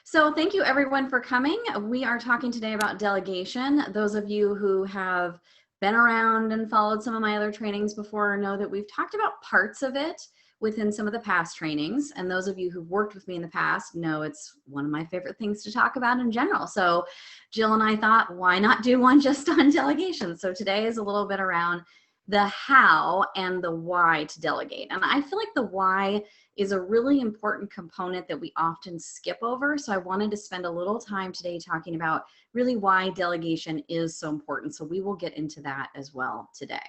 So thank you everyone for coming. We are talking today about delegation. Those of you who have been around and followed some of my other trainings before know that we've talked about parts of it within some of the past trainings. And those of you who've worked with me in the past know it's one of my favorite things to talk about in general. So Jill and I thought, why not do one just on delegation? So today is a little bit around the how and the why to delegate. And I feel like the why is a really important component that we often skip over. So I wanted to spend a little time today talking about really why delegation is so important. So we will get into that as well today.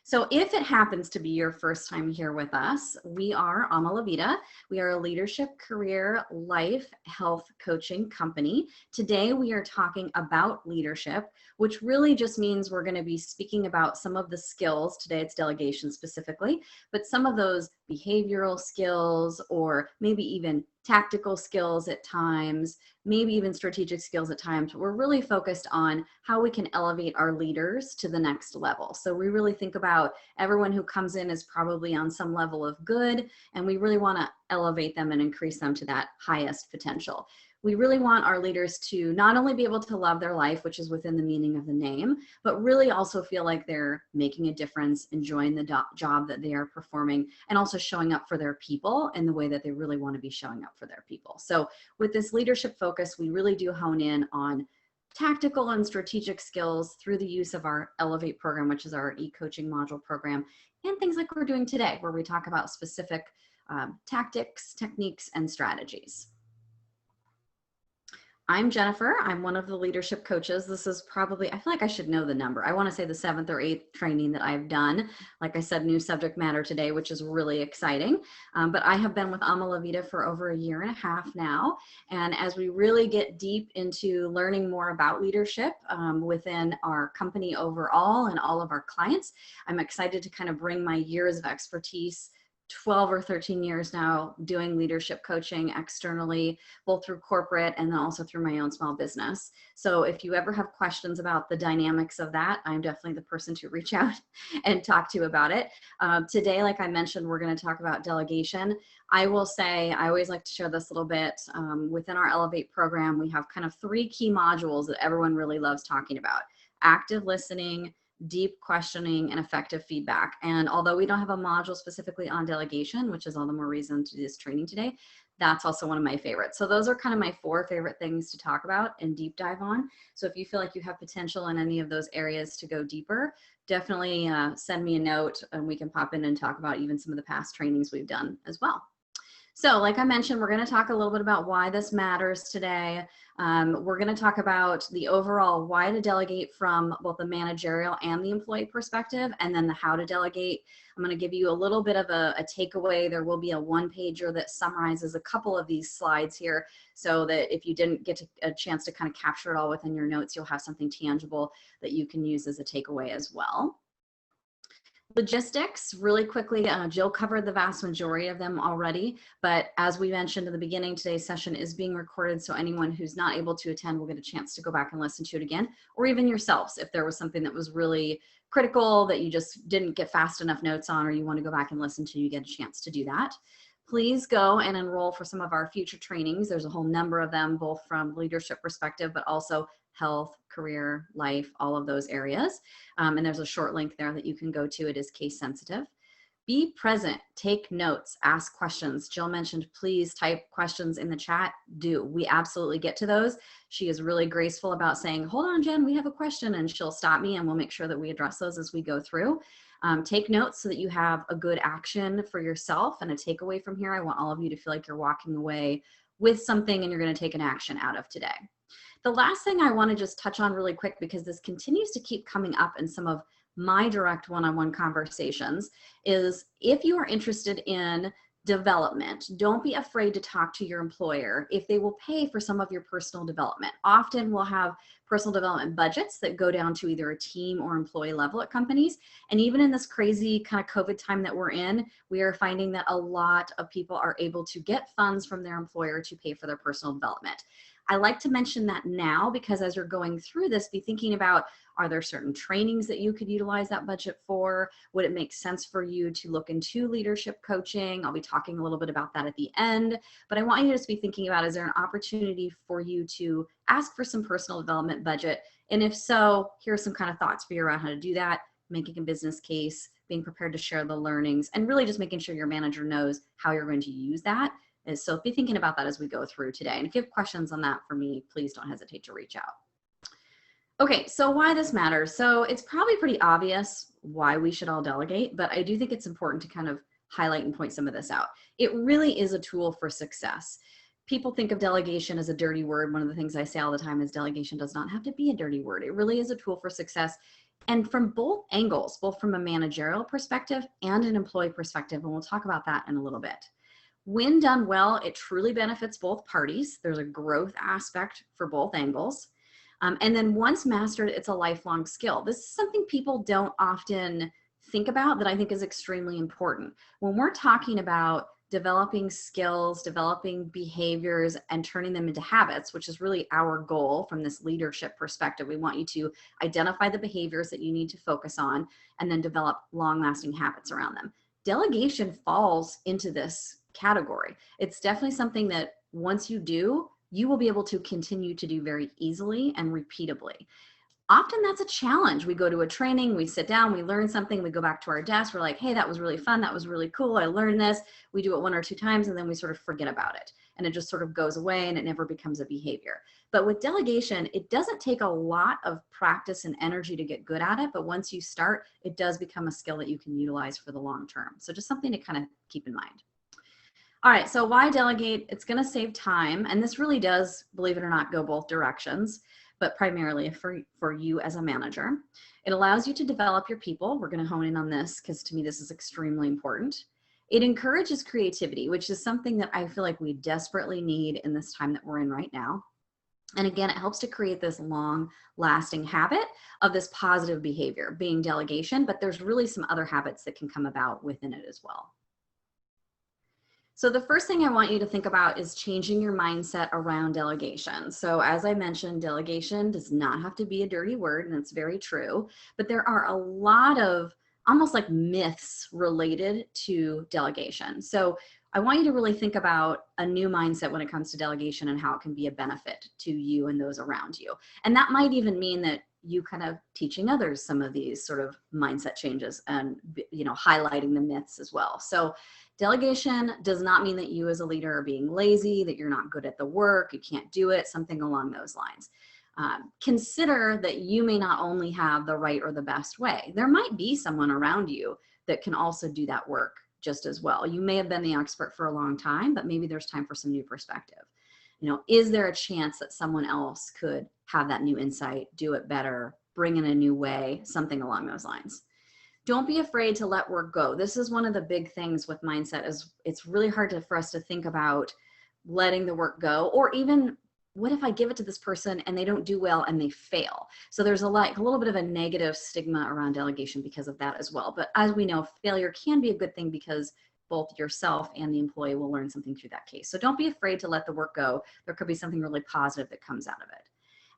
So if it happens to be your first time here with us, we are Ama La Vida. We are a leadership, career, life, health coaching company. Today we are talking about leadership, which really just means we're going to be speaking about some of the skills. Today it's delegation specifically, but some of those behavioral skills or maybe even tactical skills at times, maybe even strategic skills at times. We're really focused on how we can elevate our leaders to the next level. So we really think about everyone who comes in is probably on some level of good, and we really want to elevate them and increase them to that highest potential. We really want our leaders to not only be able to love their life, which is within the meaning of the name, but really also feel like they're making a difference, enjoying the job that they are performing, and also showing up for their people in the way that they really want to be showing up for their people. So with this leadership focus, we really do hone in on tactical and strategic skills through the use of our Elevate program, which is our e-coaching module program, and things like we're doing today, where we talk about specific tactics, techniques, and strategies. I'm Jennifer. I'm one of the leadership coaches. This is probably, I feel like I should know the number. I want to say the 7th or 8th training that I've done. Like I said, new subject matter today, which is really exciting. But I have been with Ama La Vida for over a year and a half now. And as we really get deep into learning more about leadership within our company overall and all of our clients, I'm excited to kind of bring my years of expertise, 12 or 13 years now doing leadership coaching externally, both through corporate and then also through my own small business. So if you ever have questions about the dynamics of that, I'm definitely the person to reach out and talk to about it. Today, like I mentioned, we're going to talk about delegation. I will say, I always like to share this little bit. Within our Elevate program, we have kind of 3 key modules that everyone really loves talking about: active listening, deep questioning, and effective feedback. And although we don't have a module specifically on delegation, which is all the more reason to do this training today, that's also one of my favorites. So those are kind of my 4 favorite things to talk about and deep dive on. So if you feel like you have potential in any of those areas to go deeper, definitely send me a note and we can pop in and talk about even some of the past trainings we've done as well. So like I mentioned, we're going to talk a little bit about why this matters today. We're going to talk about the overall why to delegate from both the managerial and the employee perspective, and then the how to delegate. I'm going to give you a little bit of a takeaway. There will be a 1-pager that summarizes a couple of these slides here, so that if you didn't get a chance to kind of capture it all within your notes, you'll have something tangible that you can use as a takeaway as well. Logistics, really quickly, Jill covered the vast majority of them already, but as we mentioned in the beginning, today's session is being recorded, so anyone who's not able to attend will get a chance to go back and listen to it again, or even yourselves, if there was something that was really critical that you just didn't get fast enough notes on, or you want to go back and listen to, you get a chance to do that. Please go and enroll for some of our future trainings. There's a whole number of them, both from leadership perspective, but also health, career, life, all of those areas. And there's a short link there that you can go to. It is case sensitive. Be present, take notes, ask questions. Jill mentioned, please type questions in the chat. Do. We absolutely get to those. She is really graceful about saying, hold on, Jen, we have a question, and she'll stop me and we'll make sure that we address those as we go through. Take notes so that you have a good action for yourself and a takeaway from here. I want all of you to feel like you're walking away with something and you're going to take an action out of today. The last thing I want to just touch on really quick, because this continues to keep coming up in some of my direct one-on-one conversations, is if you are interested in development, don't be afraid to talk to your employer if they will pay for some of your personal development. Often we'll have personal development budgets that go down to either a team or employee level at companies. And even in this crazy kind of COVID time that we're in, we are finding that a lot of people are able to get funds from their employer to pay for their personal development. I like to mention that now because as you're going through this, be thinking about, are there certain trainings that you could utilize that budget for? Would it make sense for you to look into leadership coaching? I'll be talking a little bit about that at the end, but I want you to just be thinking about, is there an opportunity for you to ask for some personal development budget? And if so, here are some kind of thoughts for you around how to do that, making a business case, being prepared to share the learnings, and really just making sure your manager knows how you're going to use that. And so be thinking about that as we go through today. And if you have questions on that for me, please don't hesitate to reach out. Okay, so why this matters. So it's probably pretty obvious why we should all delegate, but I do think it's important to kind of highlight and point some of this out. It really is a tool for success. People think of delegation as a dirty word. One of the things I say all the time is delegation does not have to be a dirty word. It really is a tool for success. And from both angles, both from a managerial perspective and an employee perspective, and we'll talk about that in a little bit. When done well, it truly benefits both parties. There's a growth aspect for both angles. And then once mastered, it's a lifelong skill. This is something people don't often think about that I think is extremely important. When we're talking about developing skills, developing behaviors, and turning them into habits, which is really our goal from this leadership perspective. We want you to identify the behaviors that you need to focus on and then develop long-lasting habits around them. Delegation falls into this category. It's definitely something that once you do, you will be able to continue to do very easily and repeatably. Often that's a challenge. We go to a training, we sit down, we learn something, we go back to our desk, we're like, hey, that was really fun, that was really cool, I learned this. We do it 1 or 2 times and then we sort of forget about it. And it just sort of goes away and it never becomes a behavior. But with delegation, it doesn't take a lot of practice and energy to get good at it, but once you start, it does become a skill that you can utilize for the long term. So just something to kind of keep in mind. All right, so why delegate? It's going to save time, and this really does, believe it or not, go both directions, but primarily for you as a manager. It allows you to develop your people. We're going to hone in on this because to me this is extremely important. It encourages creativity, which is something that I feel like we desperately need in this time that we're in right now. And again, it helps to create this long-lasting habit of this positive behavior, being delegation, but there's really some other habits that can come about within it as well. So the first thing I want you to think about is changing your mindset around delegation. So as I mentioned, delegation does not have to be a dirty word, and it's very true, but there are a lot of almost like myths related to delegation. So I want you to really think about a new mindset when it comes to delegation and how it can be a benefit to you and those around you. And that might even mean that you kind of teaching others some of these sort of mindset changes and, you know, highlighting the myths as well. So delegation does not mean that you as a leader are being lazy, that you're not good at the work, you can't do it, something along those lines. Consider that you may not only have the right or the best way. There might be someone around you that can also do that work just as well. You may have been the expert for a long time, but maybe there's time for some new perspective. You know, is there a chance that someone else could have that new insight, do it better, bring in a new way, something along those lines? Don't be afraid to let work go. This is one of the big things with mindset is it's really hard for us to think about letting the work go, or even what if I give it to this person and they don't do well and they fail? So there's a little bit of a negative stigma around delegation because of that as well. But as we know, failure can be a good thing because both yourself and the employee will learn something through that case. So don't be afraid to let the work go. There could be something really positive that comes out of it.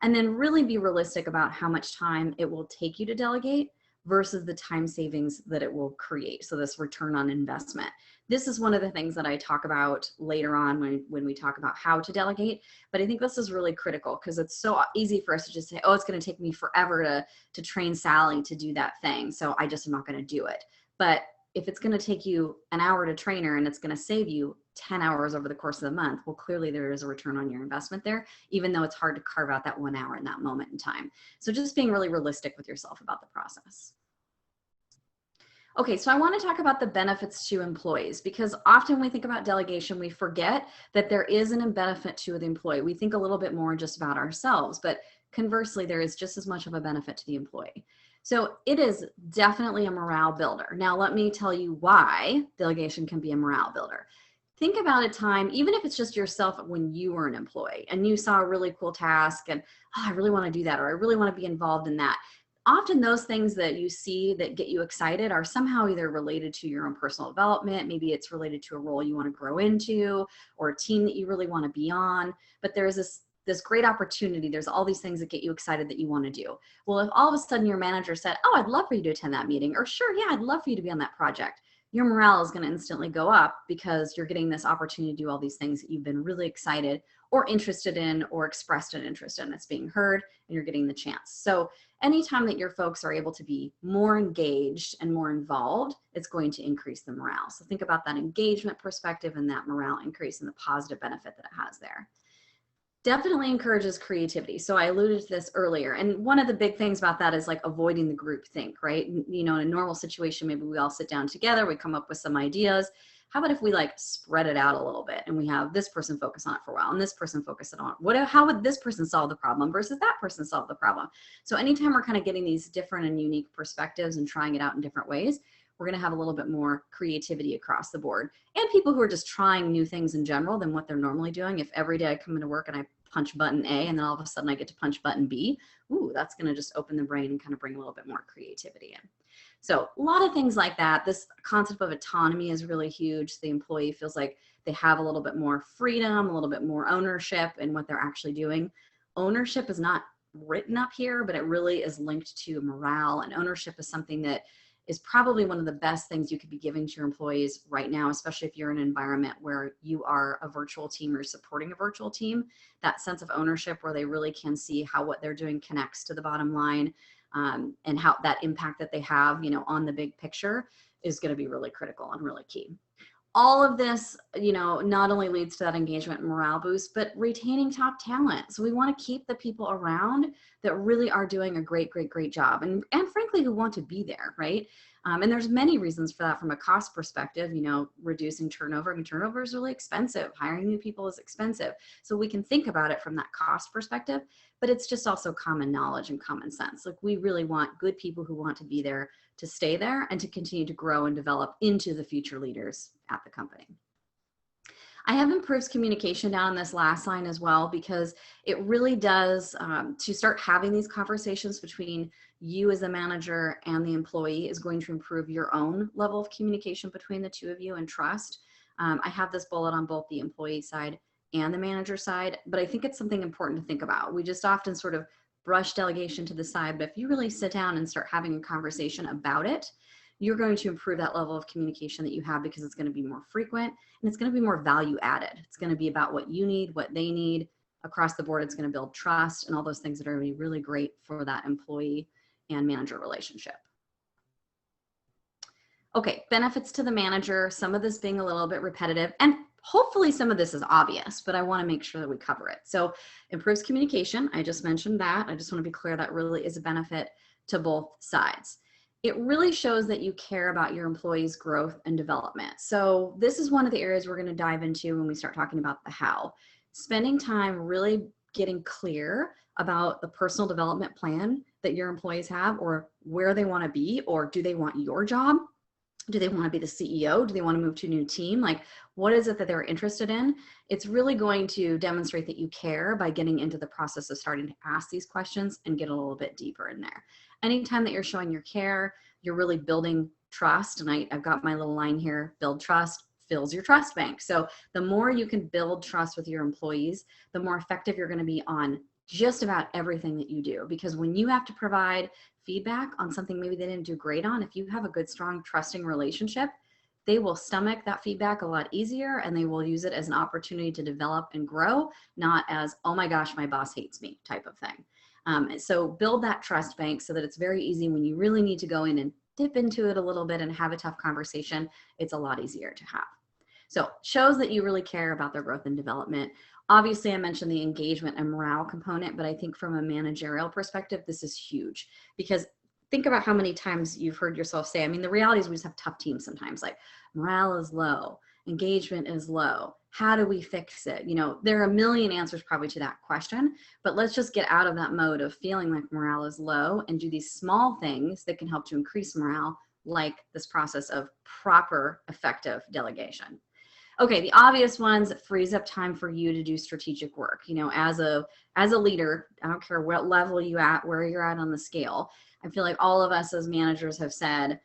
And then really be realistic about how much time it will take you to delegate versus the time savings that it will create. So this return on investment. This is one of the things that I talk about later on when we talk about how to delegate. But I think this is really critical because it's so easy for us to just say, oh, it's going to take me forever to train Sally to do that thing, so I just am not going to do it. But if it's going to take you an hour to train her and it's going to save you 10 hours over the course of the month, well, clearly there is a return on your investment there, even though it's hard to carve out that 1 hour in that moment in time. So just being really realistic with yourself about the process. Okay, so I want to talk about the benefits to employees because often when we think about delegation, we forget that there is a benefit to the employee. We think a little bit more just about ourselves, but conversely, there is just as much of a benefit to the employee. So it is definitely a morale builder. Now, let me tell you why delegation can be a morale builder. Think about a time, even if it's just yourself when you were an employee and you saw a really cool task and, oh, I really want to do that, or I really want to be involved in that. Often those things that you see that get you excited are somehow either related to your own personal development. Maybe it's related to a role you want to grow into or a team that you really want to be on. But there's this this great opportunity. There's all these things that get you excited that you want to do. Well, if all of a sudden your manager said, oh, I'd love for you to attend that meeting, or sure, yeah, I'd love for you to be on that project, your morale is going to instantly go up because you're getting this opportunity to do all these things that you've been really excited or interested in or expressed an interest in. It's being heard and you're getting the chance. So anytime that your folks are able to be more engaged and more involved, it's going to increase the morale. So think about that engagement perspective and that morale increase and the positive benefit that it has there. Definitely encourages creativity. So I alluded to this earlier. And one of the big things about that is like avoiding the group think, right? You know, in a normal situation, maybe we all sit down together, we come up with some ideas. How about if we like spread it out a little bit and we have this person focus on it for a while and this person focus on it? How would this person solve the problem versus that person solve the problem? So anytime we're kind of getting these different and unique perspectives and trying it out in different ways, we're going to have a little bit more creativity across the board. And people who are just trying new things in general than what they're normally doing. If every day I come into work and I punch button A and then all of a sudden I get to punch button B, ooh, that's going to just open the brain and kind of bring a little bit more creativity in. So a lot of things like that. This concept of autonomy is really huge. The employee feels like they have a little bit more freedom, a little bit more ownership in what they're actually doing. Ownership is not written up here, but it really is linked to morale, and ownership is something that is probably one of the best things you could be giving to your employees right now, especially if you're in an environment where you are a virtual team or supporting a virtual team. That sense of ownership where they really can see how what they're doing connects to the bottom line, and how that impact that they have, you know, on the big picture is going to be really critical and really key. All of this, you know, not only leads to that engagement and morale boost, but retaining top talent. So we want to keep the people around that really are doing a great job and frankly, who want to be there, right? And there's many reasons for that from a cost perspective, you know, reducing turnover. I mean, turnover is really expensive. Hiring new people is expensive. So we can think about it from that cost perspective, but it's just also common knowledge and common sense. Like we really want good people who want to be there to stay there and to continue to grow and develop into the future leaders at the company. I have improves communication down in this last line as well, because it really does, to start having these conversations between you as a manager and the employee is going to improve your own level of communication between the two of you and trust. I have this bullet on both the employee side and the manager side, but I think it's something important to think about. We just often sort of brush delegation to the side, but if you really sit down and start having a conversation about it, you're going to improve that level of communication that you have, because it's going to be more frequent and it's going to be more value added. It's going to be about what you need, what they need across the board. It's going to build trust and all those things that are going to be really great for that employee and manager relationship. Okay, benefits to the manager, some of this being a little bit repetitive, and hopefully some of this is obvious, but I want to make sure that we cover it. So improves communication. I just mentioned that. I just want to be clear that really is a benefit to both sides. It really shows that you care about your employees' growth and development. So this is one of the areas we're going to dive into when we start talking about the how. Spending time really getting clear about the personal development plan that your employees have, or where they want to be, or do they want your job? Do they want to be the CEO? Do they want to move to a new team? Like, what is it that they're interested in? It's really going to demonstrate that you care by getting into the process of starting to ask these questions and get a little bit deeper in there. Anytime that you're showing your care, you're really building trust. And I've got my little line here, build trust fills your trust bank. So the more you can build trust with your employees, the more effective you're going to be on just about everything that you do. Because when you have to provide feedback on something maybe they didn't do great on, if you have a good, strong, trusting relationship, they will stomach that feedback a lot easier, and they will use it as an opportunity to develop and grow, not as, oh my gosh, my boss hates me type of thing. So build that trust bank so that it's very easy when you really need to go in and dip into it a little bit and have a tough conversation. It's a lot easier to have. So shows that you really care about their growth and development. Obviously, I mentioned the engagement and morale component, but I think from a managerial perspective, this is huge, because think about how many times you've heard yourself say, I mean, the reality is we just have tough teams sometimes, like morale is low, engagement is low. How do we fix it? You know, there are a million answers probably to that question, but let's just get out of that mode of feeling like morale is low and do these small things that can help to increase morale, like this process of proper, effective delegation. Okay, the obvious ones, it frees up time for you to do strategic work. You know, as a leader, I don't care what level you at, where you're at on the scale. I feel like all of us as managers have said,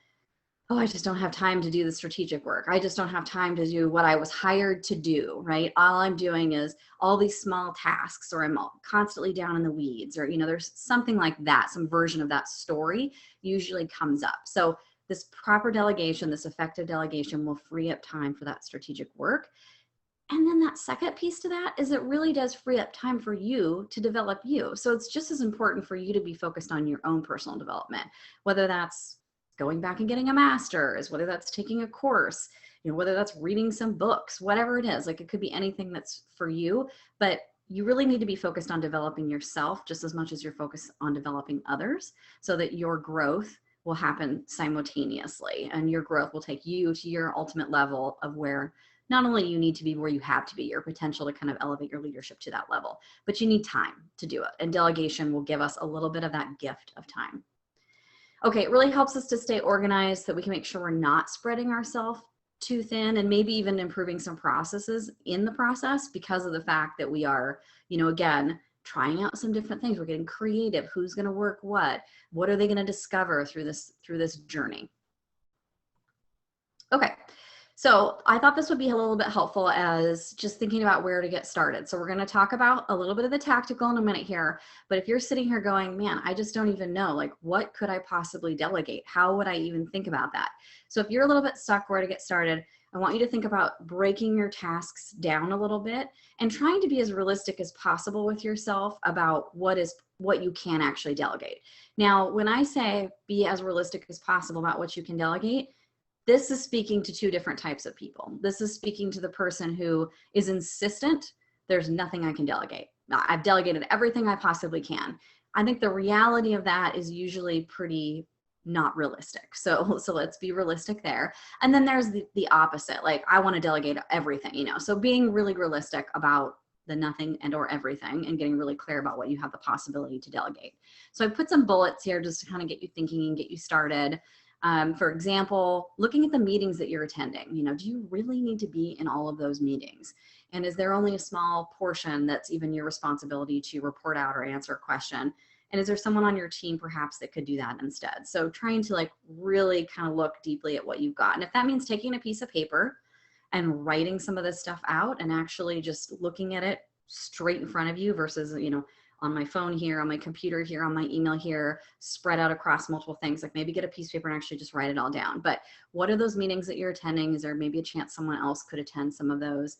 oh, I just don't have time to do the strategic work. I just don't have time to do what I was hired to do, right? All I'm doing is all these small tasks, or I'm constantly down in the weeds, or, there's something like that, some version of that story usually comes up. So this proper delegation, this effective delegation will free up time for that strategic work. And then that second piece to that is it really does free up time for you to develop you. So it's just as important for you to be focused on your own personal development, whether that's going back and getting a master's, whether that's taking a course, whether that's reading some books, whatever it is. Like, it could be anything that's for you, but you really need to be focused on developing yourself just as much as you're focused on developing others, so that your growth will happen simultaneously, and your growth will take you to your ultimate level of where not only you need to be where you have to be, your potential to kind of elevate your leadership to that level, but you need time to do it. And delegation will give us a little bit of that gift of time. Okay, it really helps us to stay organized so that we can make sure we're not spreading ourselves too thin, and maybe even improving some processes in the process, because of the fact that we are, again, trying out some different things. We're getting creative. Who's going to work what? What are they going to discover through this journey? Okay. So I thought this would be a little bit helpful as just thinking about where to get started. So we're going to talk about a little bit of the tactical in a minute here, but if you're sitting here going, man, I just don't even know, like, what could I possibly delegate? How would I even think about that? So if you're a little bit stuck where to get started, I want you to think about breaking your tasks down a little bit and trying to be as realistic as possible with yourself about what you can actually delegate. Now, when I say be as realistic as possible about what you can delegate, this is speaking to two different types of people. This is speaking to the person who is insistent, there's nothing I can delegate. I've delegated everything I possibly can. I think the reality of that is usually pretty not realistic. So let's be realistic there. And then there's the opposite, like, I want to delegate everything, So being really realistic about the nothing and or everything, and getting really clear about what you have the possibility to delegate. So I put some bullets here just to kind of get you thinking and get you started. For example, looking at the meetings that you're attending, do you really need to be in all of those meetings? And is there only a small portion that's even your responsibility to report out or answer a question? And is there someone on your team perhaps that could do that instead? So trying to really kind of look deeply at what you've got. And if that means taking a piece of paper and writing some of this stuff out and actually just looking at it straight in front of you versus, on my phone here, on my computer here, on my email here, spread out across multiple things, like maybe get a piece of paper and actually just write it all down. But what are those meetings that you're attending? Is there maybe a chance someone else could attend some of those?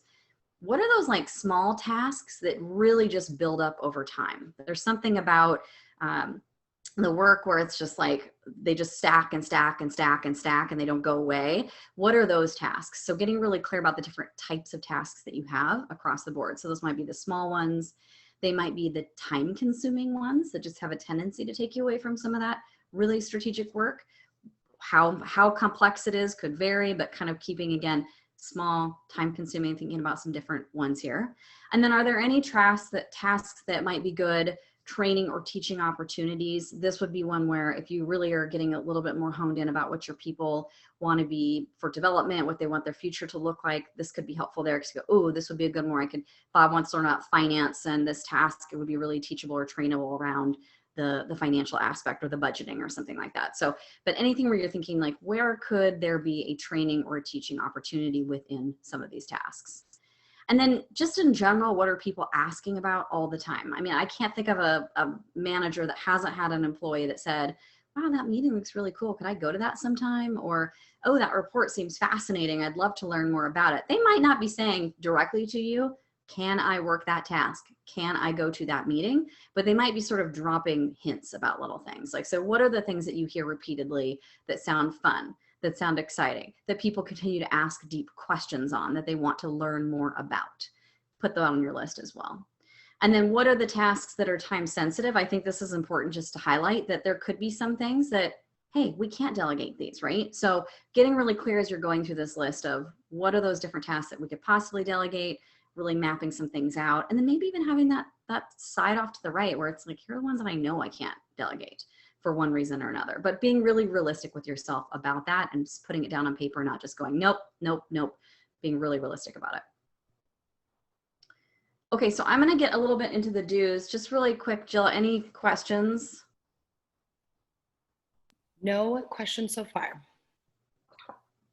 What are those small tasks that really just build up over time? There's something about the work where it's just like they just stack and stack and stack and stack and they don't go away. What are those tasks? So getting really clear about the different types of tasks that you have across the board. So those might be the small ones. They might be the time-consuming ones that just have a tendency to take you away from some of that really strategic work. How complex it is could vary, but kind of keeping, again, small, time-consuming, thinking about some different ones here. And then are there any tasks that might be good training or teaching opportunities? This would be one where if you really are getting a little bit more honed in about what your people want to be for development, what they want their future to look like, this could be helpful there. Because you go, oh, this would be a good one. Bob wants to learn about finance, and this task, it would be really teachable or trainable around the financial aspect or the budgeting or something like that. So, but anything where you're thinking like, where could there be a training or a teaching opportunity within some of these tasks? And then just in general, what are people asking about all the time? I mean, I can't think of a manager that hasn't had an employee that said, wow, that meeting looks really cool. Could I go to that sometime? Or, oh, that report seems fascinating. I'd love to learn more about it. They might not be saying directly to you, can I work that task? Can I go to that meeting? But they might be sort of dropping hints about little things. Like, so what are the things that you hear repeatedly that sound fun, that sound exciting, that people continue to ask deep questions on, that they want to learn more about? Put that on your list as well. And then what are the tasks that are time sensitive? I think this is important just to highlight that there could be some things that, hey, we can't delegate these, right? So getting really clear as you're going through this list of what are those different tasks that we could possibly delegate, really mapping some things out, and then maybe even having that side off to the right where it's like, here are the ones that I know I can't delegate for one reason or another, but being really realistic with yourself about that and just putting it down on paper, not just going, nope, nope, nope, being really realistic about it. Okay, so I'm going to get a little bit into the do's. Just really quick, Jill, any questions? No questions so far.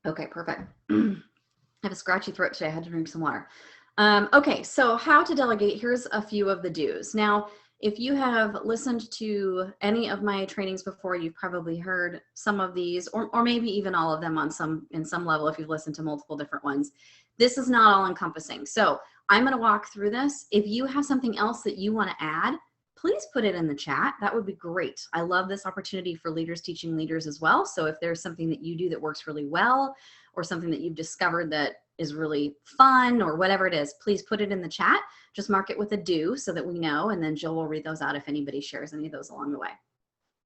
Okay, perfect. I have a scratchy throat today. I had to drink some water. Okay, so how to delegate. Here's a few of the do's. Now, if you have listened to any of my trainings before, you've probably heard some of these, or maybe even all of them in some level if you've listened to multiple different ones. This is not all encompassing. So I'm going to walk through this. If you have something else that you want to add, please put it in the chat. That would be great. I love this opportunity for leaders teaching leaders as well. So if there's something that you do that works really well, or something that you've discovered that is really fun, or whatever it is, please put it in the chat. Just mark it with a do so that we know, and then Jill will read those out if anybody shares any of those along the way.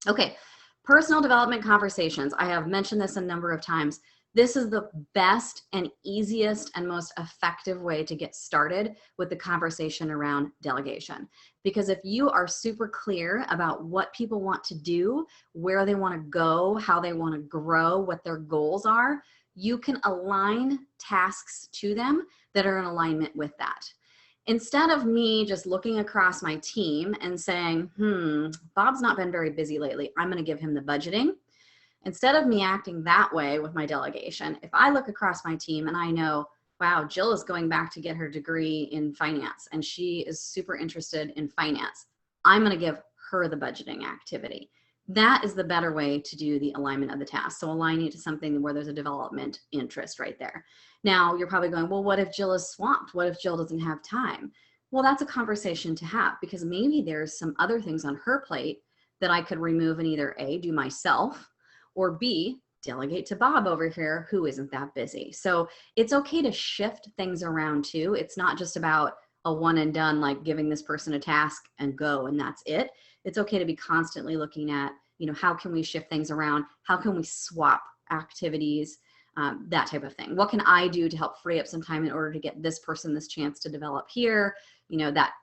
Okay, personal development conversations. I have mentioned this a number of times. This is the best and easiest and most effective way to get started with the conversation around delegation. Because if you are super clear about what people want to do, where they want to go, how they want to grow, what their goals are, you can align tasks to them that are in alignment with that. Instead of me just looking across my team and saying, Bob's not been very busy lately, I'm going to give him the budgeting. Instead of me acting that way with my delegation, if I look across my team and I know, wow, Jill is going back to get her degree in finance and she is super interested in finance, I'm going to give her the budgeting activity. That is the better way to do the alignment of the task. So aligning it to something where there's a development interest right there. Now you're probably going, well, what if Jill is swamped? What if Jill doesn't have time? Well, that's a conversation to have, because maybe there's some other things on her plate that I could remove and either A, do myself, or B, delegate to Bob over here who isn't that busy. So it's okay to shift things around too. It's not just about a one and done, like giving this person a task and go and that's it. It's okay to be constantly looking at, how can we shift things around? How can we swap activities? That type of thing. What can I do to help free up some time in order to get this person this chance to develop here?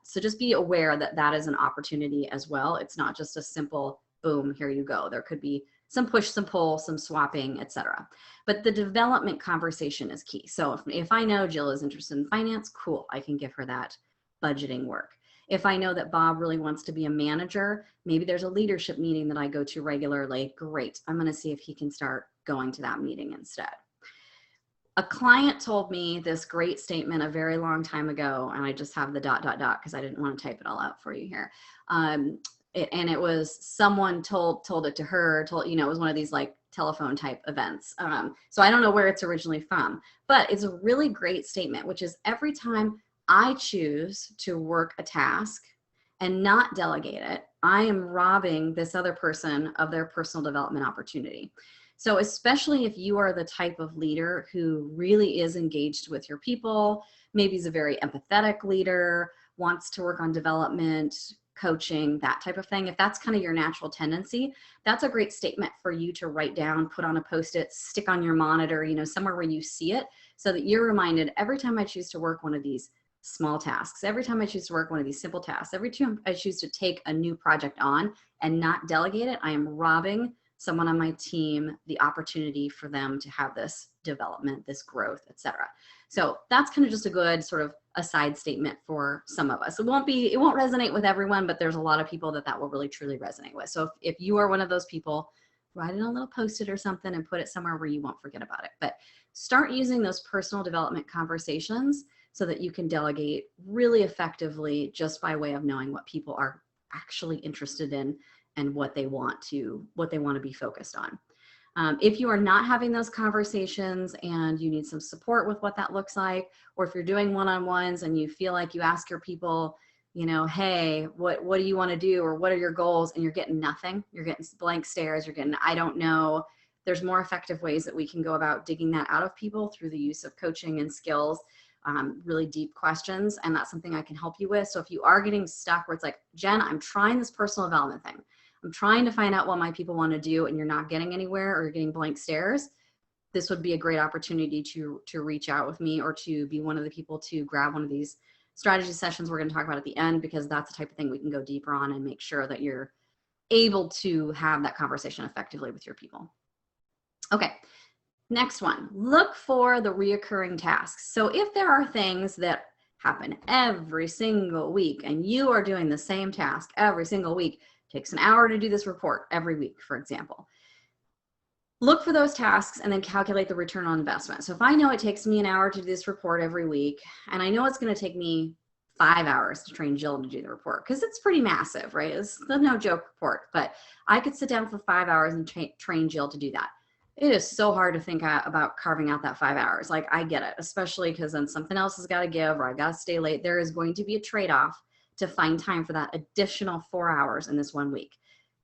So just be aware that that is an opportunity as well. It's not just a simple boom, here you go. There could be some push, some pull, some swapping, etc. But the development conversation is key. So if I know Jill is interested in finance, cool, I can give her that budgeting work. If I know that Bob really wants to be a manager, maybe there's a leadership meeting that I go to regularly. Great, I'm going to see if he can start going to that meeting instead. A client told me this great statement a very long time ago, and I just have the ... because I didn't want to type it all out for you here. And it was someone told it to her, it was one of these like telephone type events. So I don't know where it's originally from, but it's a really great statement, which is every time I choose to work a task and not delegate it, I am robbing this other person of their personal development opportunity. So especially if you are the type of leader who really is engaged with your people, maybe is a very empathetic leader, wants to work on development, coaching, that type of thing. If that's kind of your natural tendency, that's a great statement for you to write down, put on a Post-it, stick on your monitor, somewhere where you see it, so that you're reminded every time I choose to work one of these small tasks, every time I choose to work one of these simple tasks, every time I choose to take a new project on and not delegate it, I am robbing someone on my team the opportunity for them to have this development, this growth, etc. So that's kind of just a good sort of aside statement for some of us. It won't resonate with everyone, but there's a lot of people that will really truly resonate with. So if you are one of those people, write it on a little Post-it or something and put it somewhere where you won't forget about it. But start using those personal development conversations so that you can delegate really effectively just by way of knowing what people are actually interested in and what they want to be focused on. If you are not having those conversations and you need some support with what that looks like, or if you're doing one-on-ones and you feel like you ask your people, hey, what do you want to do, or what are your goals, and you're getting nothing, you're getting blank stares, you're getting, I don't know, there's more effective ways that we can go about digging that out of people through the use of coaching and skills, really deep questions, and that's something I can help you with. So if you are getting stuck where it's like, Jen, I'm trying this personal development thing, I'm trying to find out what my people want to do, and you're not getting anywhere, or you're getting blank stares, this would be a great opportunity to reach out with me, or to be one of the people to grab one of these strategy sessions we're going to talk about at the end, because that's the type of thing we can go deeper on and make sure that you're able to have that conversation effectively with your people. Okay, next one, look for the reoccurring tasks. So if there are things that happen every single week and you are doing the same task every single week, takes an hour to do this report every week, for example, Look for those tasks and then calculate the return on investment. So if I know it takes me an hour to do this report every week, and I know it's going to take me 5 hours to train Jill to do the report, because it's pretty massive, right? It's no joke report, but I could sit down for 5 hours and train Jill to do that. It is so hard to think about carving out that 5 hours. Like, I get it, especially because then something else has got to give, or I've got to stay late. There is going to be a trade-off to find time for that additional 4 hours in this 1 week.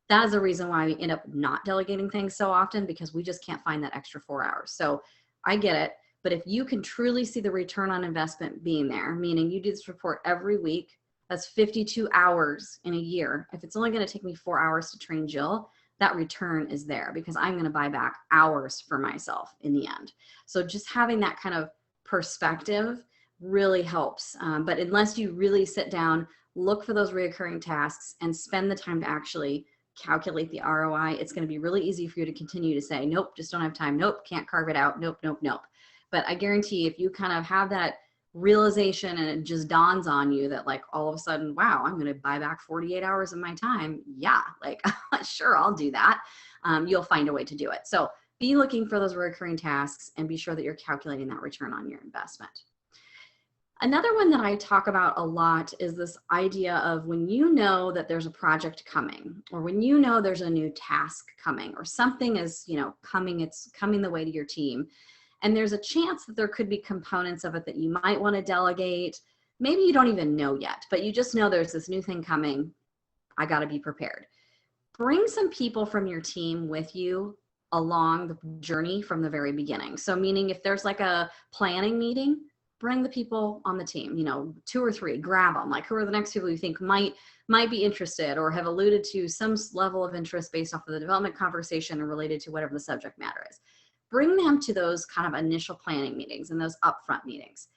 That is the reason why we end up not delegating things so often, because we just can't find that extra 4 hours. So I get it. But if you can truly see the return on investment being there, meaning you do this report every week, that's 52 hours in a year. If it's only going to take me 4 hours to train Jill, that return is there because I'm going to buy back hours for myself in the end. So just having that kind of perspective really helps. But unless you really sit down, look for those reoccurring tasks and spend the time to actually calculate the ROI, it's going to be really easy for you to continue to say, nope, just don't have time. Nope, can't carve it out. Nope, nope, nope. But I guarantee if you kind of have that realization and it just dawns on you that like all of a sudden, wow, I'm going to buy back 48 hours of my time. Yeah, like sure, I'll do that. You'll find a way to do it. So be looking for those recurring tasks and be sure that you're calculating that return on your investment. Another one that I talk about a lot is this idea of when you know that there's a project coming, or when you know there's a new task coming, or something is, coming, it's coming the way to your team. And there's a chance that there could be components of it that you might want to delegate. Maybe you don't even know yet, but you just know there's this new thing coming. I got to be prepared. Bring some people from your team with you along the journey from the very beginning. So meaning if there's like a planning meeting, bring the people on the team, 2 or 3, grab them. Like, who are the next people you think might be interested or have alluded to some level of interest based off of the development conversation and related to whatever the subject matter is. Bring them to those kind of initial planning meetings and those upfront meetings.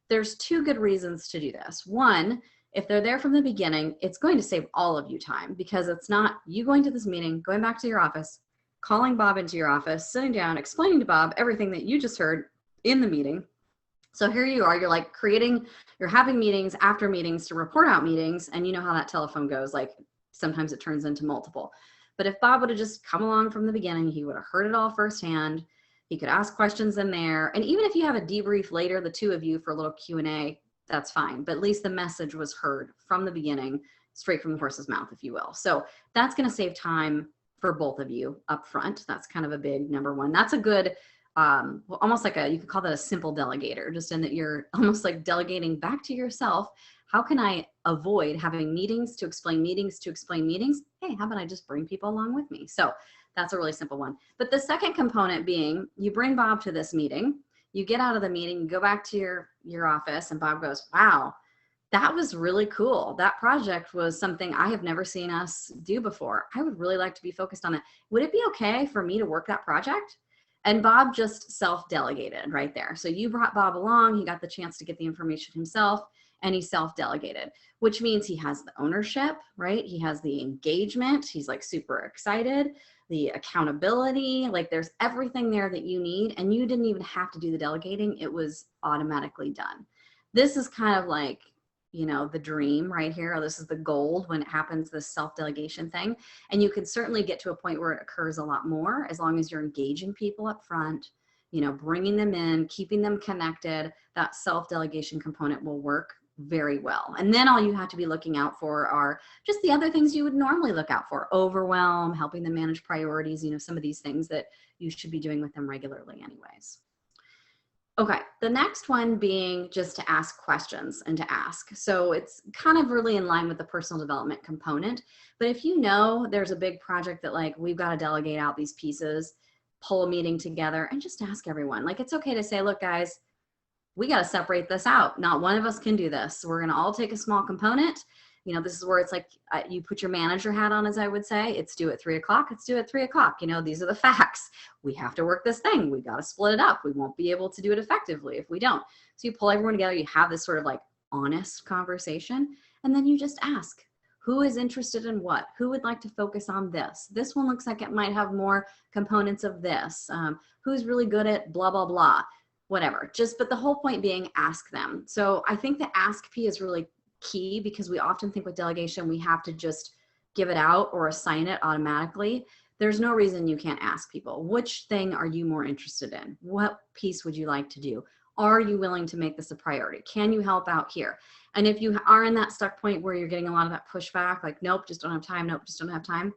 There's 2 good reasons to do this. One, if they're there from the beginning, it's going to save all of you time because it's not you going to this meeting, going back to your office, calling Bob into your office, sitting down, explaining to Bob everything that you just heard in the meeting. So here you are, you're like you're having meetings after meetings to report out meetings, and you know how that telephone goes, like sometimes it turns into multiple. But if Bob would have just come along from the beginning, he would have heard it all firsthand. He could ask questions in there. And even if you have a debrief later, the 2 of you for a little Q&A, that's fine. But at least the message was heard from the beginning, straight from the horse's mouth, if you will. So that's going to save time for both of you up front. That's kind of a big number one. That's a good almost like you could call that a simple delegator, just in that you're almost like delegating back to yourself. How can I avoid having meetings to explain meetings to explain meetings? Hey, how about I just bring people along with me? So that's a really simple one. But the second component being, you bring Bob to this meeting, you get out of the meeting, you go back to your office, and Bob goes, wow, that was really cool. That project was something I have never seen us do before. I would really like to be focused on that. Would it be okay for me to work that project? And Bob just self-delegated right there. So you brought Bob along, he got the chance to get the information himself, and he self-delegated, which means he has the ownership, right? He has the engagement. He's like super excited, the accountability, like there's everything there that you need. And you didn't even have to do the delegating. It was automatically done. This is kind of like, the dream right here. This is the gold when it happens, this self-delegation thing. And you can certainly get to a point where it occurs a lot more as long as you're engaging people up front, bringing them in, keeping them connected. That self-delegation component will work very well. And then all you have to be looking out for are just the other things you would normally look out for: overwhelm, helping them manage priorities, some of these things that you should be doing with them regularly anyways. Okay, the next one being just to ask questions and to ask. So it's kind of really in line with the personal development component. But if you know there's a big project that like we've got to delegate out these pieces, pull a meeting together and just ask everyone. Like, it's okay to say, look, guys, we got to separate this out. Not one of us can do this. We're going to all take a small component. This is where it's like you put your manager hat on, as I would say. It's due at 3 o'clock. It's due at 3 o'clock. These are the facts. We have to work this thing. We got to split it up. We won't be able to do it effectively if we don't. So you pull everyone together. You have this sort of like honest conversation. And then you just ask, who is interested in what? Who would like to focus on this? This one looks like it might have more components of this. Who's really good at blah, blah, blah, whatever. But the whole point being, ask them. So I think the ask P is really key because we often think with delegation we have to just give it out or assign it automatically. There's no reason you can't ask people, which thing are you more interested in? What piece would you like to do? Are you willing to make this a priority? Can you help out here? And if you are in that stuck point where you're getting a lot of that pushback, like, nope, just don't have time. Nope, just don't have time.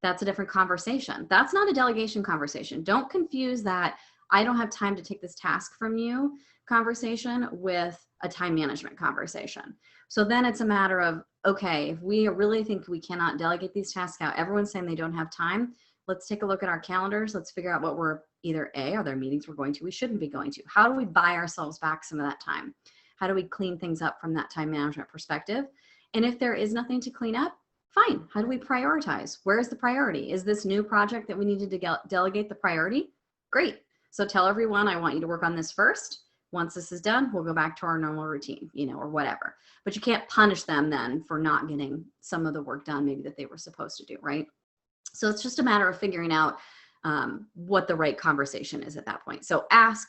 That's a different conversation. That's not a delegation conversation. Don't confuse that I don't have time to take this task from you conversation with a time management conversation. So then it's a matter of, okay, if we really think we cannot delegate these tasks out, everyone's saying they don't have time, let's take a look at our calendars. Let's figure out what we're either A, are there meetings we're going to, we shouldn't be going to? How do we buy ourselves back some of that time? How do we clean things up from that time management perspective? And if there is nothing to clean up, fine. How do we prioritize? Where's the priority? Is this new project that we needed to delegate the priority? Great. So tell everyone, I want you to work on this first. Once this is done, we'll go back to our normal routine, or whatever. But you can't punish them then for not getting some of the work done maybe that they were supposed to do, right? So it's just a matter of figuring out what the right conversation is at that point. So ask,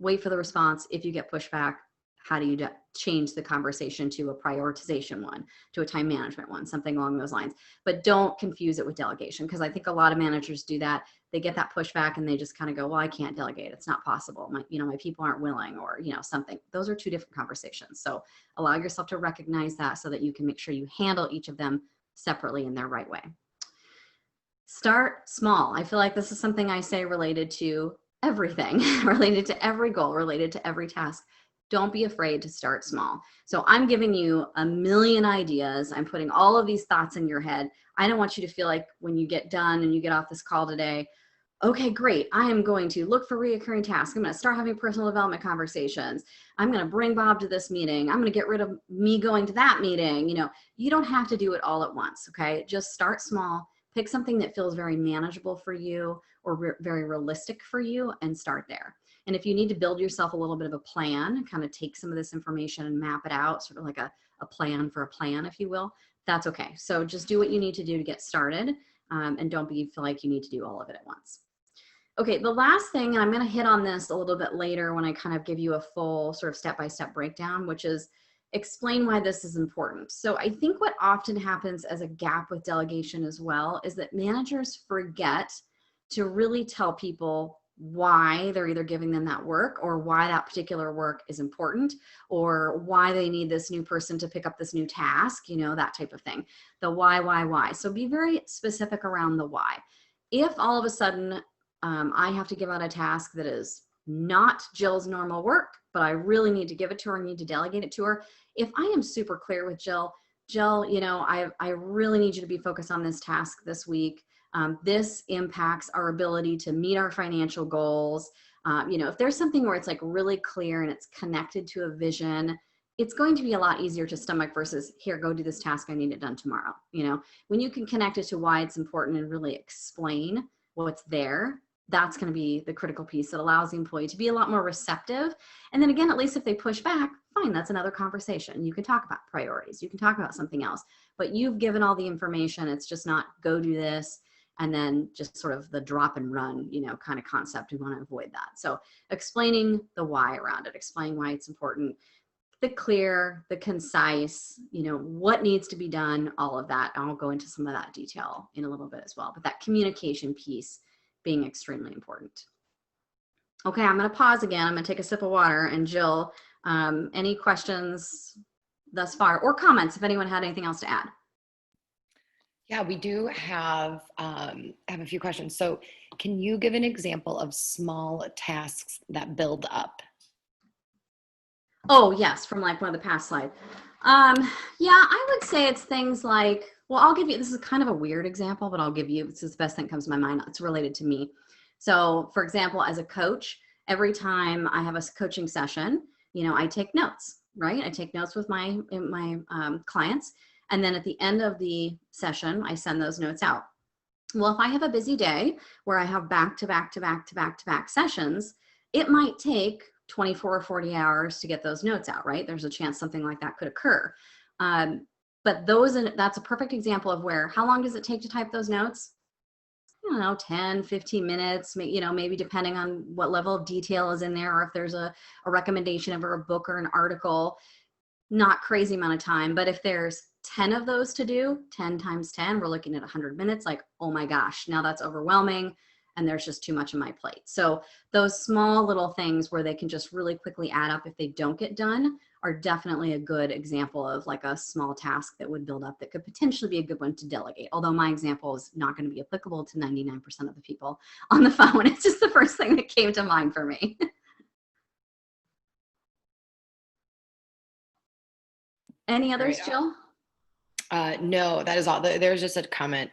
wait for the response. If you get pushback, how do you change the conversation to a prioritization one, to a time management one, something along those lines. But don't confuse it with delegation, because I think a lot of managers do that. They get that pushback and they just kind of go, well, I can't delegate. It's not possible. My people aren't willing, or, something. Those are two different conversations. So allow yourself to recognize that so that you can make sure you handle each of them separately in their right way. Start small. I feel like this is something I say related to everything, related to every goal, related to every task. Don't be afraid to start small. So I'm giving you a million ideas. I'm putting all of these thoughts in your head. I don't want you to feel like when you get done and you get off this call today, okay, great, I am going to look for reoccurring tasks. I'm going to start having personal development conversations. I'm going to bring Bob to this meeting. I'm going to get rid of me going to that meeting. You don't have to do it all at once, okay? Just start small. Pick something that feels very manageable for you or very realistic for you and start there. And if you need to build yourself a little bit of a plan, kind of take some of this information and map it out, sort of like a plan for a plan, if you will, that's okay. So just do what you need to do to get started, and don't feel like you need to do all of it at once. Okay, the last thing, and I'm going to hit on this a little bit later when I kind of give you a full sort of step-by-step breakdown, which is explain why this is important. So I think what often happens as a gap with delegation as well is that managers forget to really tell people why they're either giving them that work, or why that particular work is important, or why they need this new person to pick up this new task, that type of thing. The why. So be very specific around the why. If all of a sudden I have to give out a task that is not Jill's normal work, but I really need to give it to her, I need to delegate it to her. If I am super clear with Jill, I really need you to be focused on this task this week. This impacts our ability to meet our financial goals. If there's something where it's like really clear and it's connected to a vision, it's going to be a lot easier to stomach versus here, go do this task. I need it done tomorrow. When you can connect it to why it's important and really explain what's there, that's going to be the critical piece that allows the employee to be a lot more receptive. And then again, at least if they push back, fine, that's another conversation. You can talk about priorities. You can talk about something else, but you've given all the information. It's just not go do this and then just sort of the drop and run, kind of concept. We want to avoid that. So explaining the why around it, explaining why it's important, the clear, the concise, what needs to be done, all of that. And I'll go into some of that detail in a little bit as well, but that communication piece being extremely important. Okay, I'm going to pause again. I'm going to take a sip of water. And Jill, any questions thus far, or comments if anyone had anything else to add? Yeah, we do have a few questions. So can you give an example of small tasks that build up? Oh, yes, from like one of the past slides. Yeah, I would say it's things like, well, I'll give you, this is kind of a weird example, but I'll give you, this is the best thing that comes to my mind. It's related to me. So for example, as a coach, every time I have a coaching session, I take notes, right? I take notes with my clients. And then at the end of the session, I send those notes out. Well, if I have a busy day where I have back-to-back sessions, it might take 24 or 40 hours to get those notes out, right? There's a chance something like that could occur. But that's a perfect example of where, how long does it take to type those notes? I don't know, 10, 15 minutes, maybe depending on what level of detail is in there, or if there's a recommendation of a book or an article, not crazy amount of time. But if there's 10 of those to do, 10 times 10, we're looking at 100 minutes, like, oh my gosh, now that's overwhelming and there's just too much on my plate. So those small little things where they can just really quickly add up if they don't get done are definitely a good example of like a small task that would build up that could potentially be a good one to delegate. Although my example is not going to be applicable to 99% of the people on the phone. It's just the first thing that came to mind for me. Any others, Great. Jill? No, that is all. There's just a comment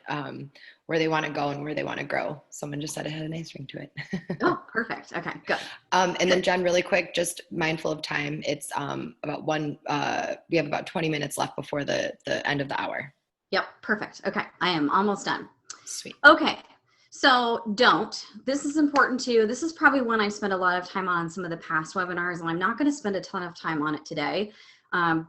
where they want to go and where they want to grow. Someone just said it had a nice ring to it. Oh, perfect. Okay, good. And then Jen, really quick, just mindful of time. It's we have about 20 minutes left before the end of the hour. Yep, perfect. Okay, I am almost done. Sweet. Okay, so don't. This is important too. This is probably one I spent a lot of time on some of the past webinars, and I'm not going to spend a ton of time on it today.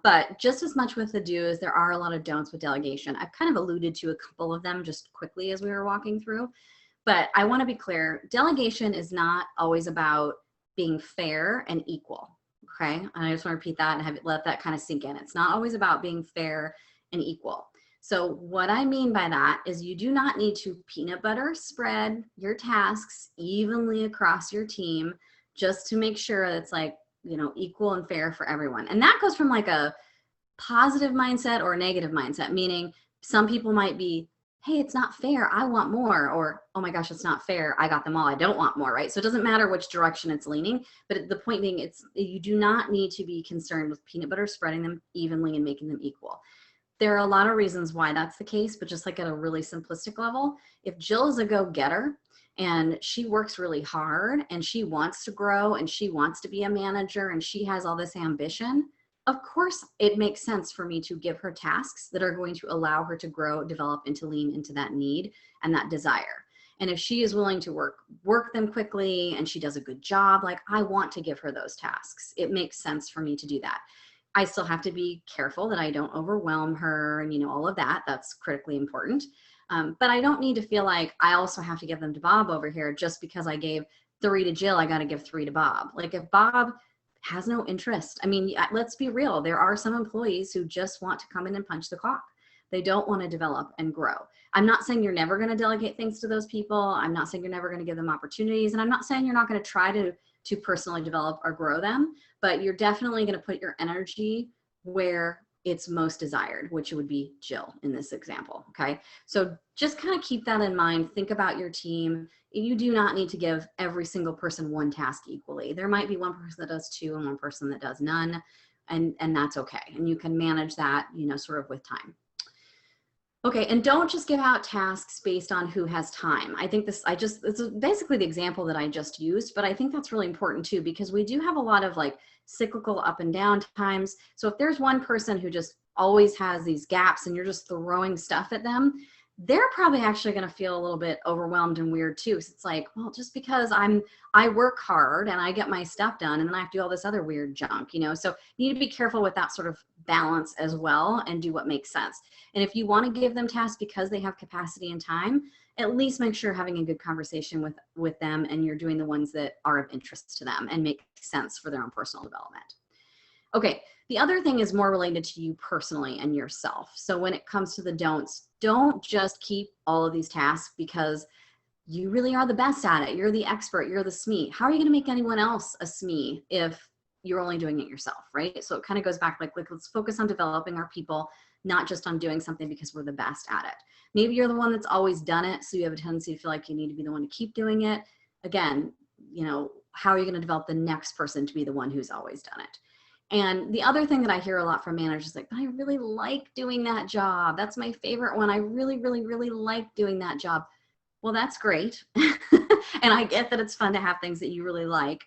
But just as much with the do's, there are a lot of don'ts with delegation. I've kind of alluded to a couple of them just quickly as we were walking through. But I want to be clear, delegation is not always about being fair and equal. Okay, and I just want to repeat that and let that kind of sink in. It's not always about being fair and equal. So what I mean by that is you do not need to peanut butter spread your tasks evenly across your team just to make sure it's like, you know, equal and fair for everyone. And that goes from like a positive mindset or a negative mindset, meaning some people might be, hey, it's not fair, I want more, or oh my gosh, it's not fair, I got them all, I don't want more, right? So it doesn't matter which direction it's leaning, but the point being, you do not need to be concerned with peanut butter spreading them evenly and making them equal. There are a lot of reasons why that's the case, but just like at a really simplistic level, if Jill is a go-getter and she works really hard and she wants to grow and she wants to be a manager and she has all this ambition, of course it makes sense for me to give her tasks that are going to allow her to grow, develop, and to lean into that need and that desire. And if she is willing to work them quickly and she does a good job, like I want to give her those tasks. It makes sense for me to do that. I still have to be careful that I don't overwhelm her and, you know, all of that. That's critically important. But I don't need to feel like I also have to give them to Bob over here just because I gave 3 to Jill, I got to give 3 to Bob. Like if Bob has no interest, I mean, let's be real. There are some employees who just want to come in and punch the clock. They don't want to develop and grow. I'm not saying you're never going to delegate things to those people. I'm not saying you're never going to give them opportunities. And I'm not saying you're not going to try to personally develop or grow them, but you're definitely going to put your energy where it's most desired, which would be Jill in this example. Okay. So just kind of keep that in mind. Think about your team. You do not need to give every single person one task equally. There might be one person that does 2 and one person that does none. And that's okay. And you can manage that, you know, sort of with time. Okay, and don't just give out tasks based on who has time. I think it's basically the example that I just used, but I think that's really important too, because we do have a lot of like cyclical up and down times. So if there's one person who just always has these gaps and you're just throwing stuff at them, they're probably actually going to feel a little bit overwhelmed and weird too. So it's like, well, just because I work hard and I get my stuff done and then I have to do all this other weird junk, you know, so you need to be careful with that sort of balance as well and do what makes sense. And if you want to give them tasks because they have capacity and time, at least make sure you're having a good conversation with them and you're doing the ones that are of interest to them and make sense for their own personal development. Okay, the other thing is more related to you personally and yourself. So when it comes to the don'ts, don't just keep all of these tasks because you really are the best at it. You're the expert, you're the SME. How are you going to make anyone else a SME if you're only doing it yourself, right? So it kind of goes back like let's focus on developing our people, not just on doing something because we're the best at it. Maybe you're the one that's always done it, so you have a tendency to feel like you need to be the one to keep doing it. Again, you know, how are you going to develop the next person to be the one who's always done it? And the other thing that I hear a lot from managers is like, but I really like doing that job. That's my favorite one. I really, really, really like doing that job. Well, that's great. And I get that it's fun to have things that you really like.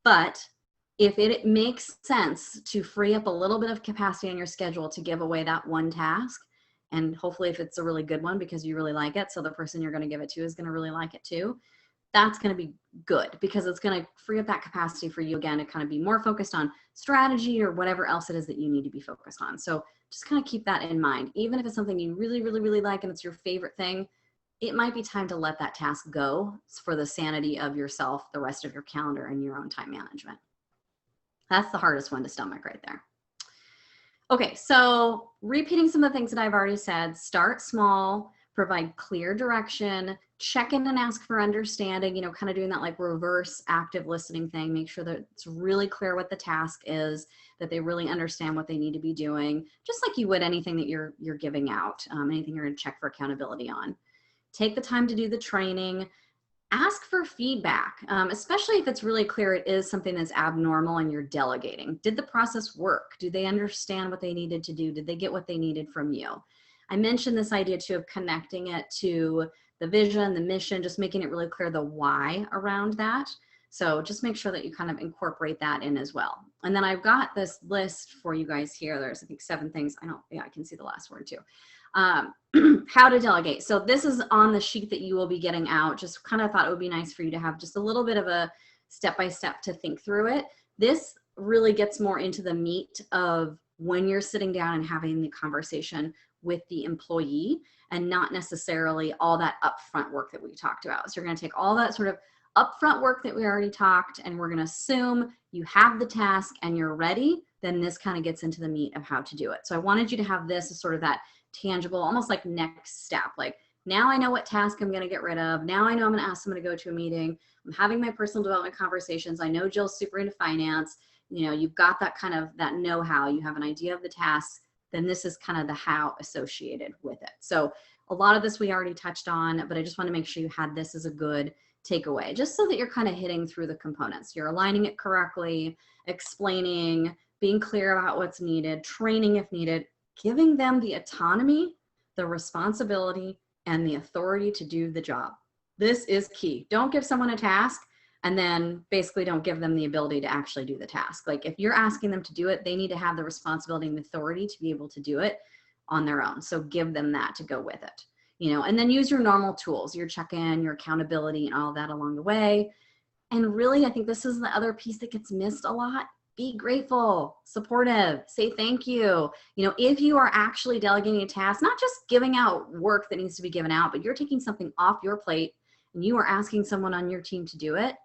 But if it makes sense to free up a little bit of capacity on your schedule to give away that one task, and hopefully if it's a really good one because you really like it, so the person you're going to give it to is going to really like it too, that's going to be good because it's going to free up that capacity for you again to kind of be more focused on strategy or whatever else it is that you need to be focused on. So just kind of keep that in mind. Even if it's something you really, really, really like and it's your favorite thing, it might be time to let that task go for the sanity of yourself, the rest of your calendar, and your own time management. That's the hardest one to stomach right there. Okay, so repeating some of the things that I've already said, start small, provide clear direction, check in and ask for understanding, you know, kind of doing that like reverse active listening thing. Make sure that it's really clear what the task is, that they really understand what they need to be doing, just like you would anything that you're giving out, anything you're going to check for accountability on. Take the time to do the training. Ask for feedback, especially if it's really clear it is something that's abnormal and you're delegating. Did the process work? Do they understand what they needed to do? Did they get what they needed from you? I mentioned this idea too of connecting it to the vision, the mission, just making it really clear the why around that. So just make sure that you kind of incorporate that in as well. And then I've got this list for you guys here. There's, I think, 7 things. I can see the last word too. How to delegate. So this is on the sheet that you will be getting out. Just kind of thought it would be nice for you to have just a little bit of a step-by-step to think through it. This really gets more into the meat of when you're sitting down and having the conversation with the employee, and not necessarily all that upfront work that we talked about. So you're going to take all that sort of upfront work that we already talked, and we're going to assume you have the task and you're ready. Then this kind of gets into the meat of how to do it. So I wanted you to have this as sort of that tangible, almost like next step. Like, now I know what task I'm going to get rid of. Now I know I'm going to ask someone to go to a meeting. I'm having my personal development conversations. I know Jill's super into finance. You know, you've got that kind of that know-how. You have an idea of the tasks. Then this is kind of the how associated with it. So a lot of this we already touched on, but I just want to make sure you had this as a good takeaway, just so that you're kind of hitting through the components. You're aligning it correctly, explaining, being clear about what's needed, training if needed, giving them the autonomy, the responsibility, and the authority to do the job. This is key. Don't give someone a task and then basically don't give them the ability to actually do the task. Like, if you're asking them to do it, they need to have the responsibility and the authority to be able to do it on their own. So give them that to go with it, you know, and then use your normal tools, your check-in, your accountability, and all that along the way. And really, I think this is the other piece that gets missed a lot. Be grateful, supportive, say thank you. You know, if you are actually delegating a task, not just giving out work that needs to be given out, but you're taking something off your plate and you are asking someone on your team to do it,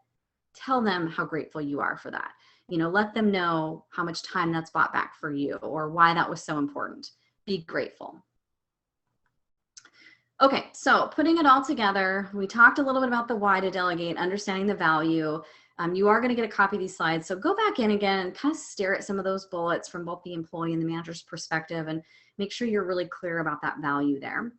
tell them how grateful you are for that. You know, let them know how much time that's brought back for you or why that was so important. Be grateful. Okay, so putting it all together, we talked a little bit about the why to delegate, understanding the value. You are going to get a copy of these slides. So go back in again and kind of stare at some of those bullets from both the employee and the manager's perspective and make sure you're really clear about that value there.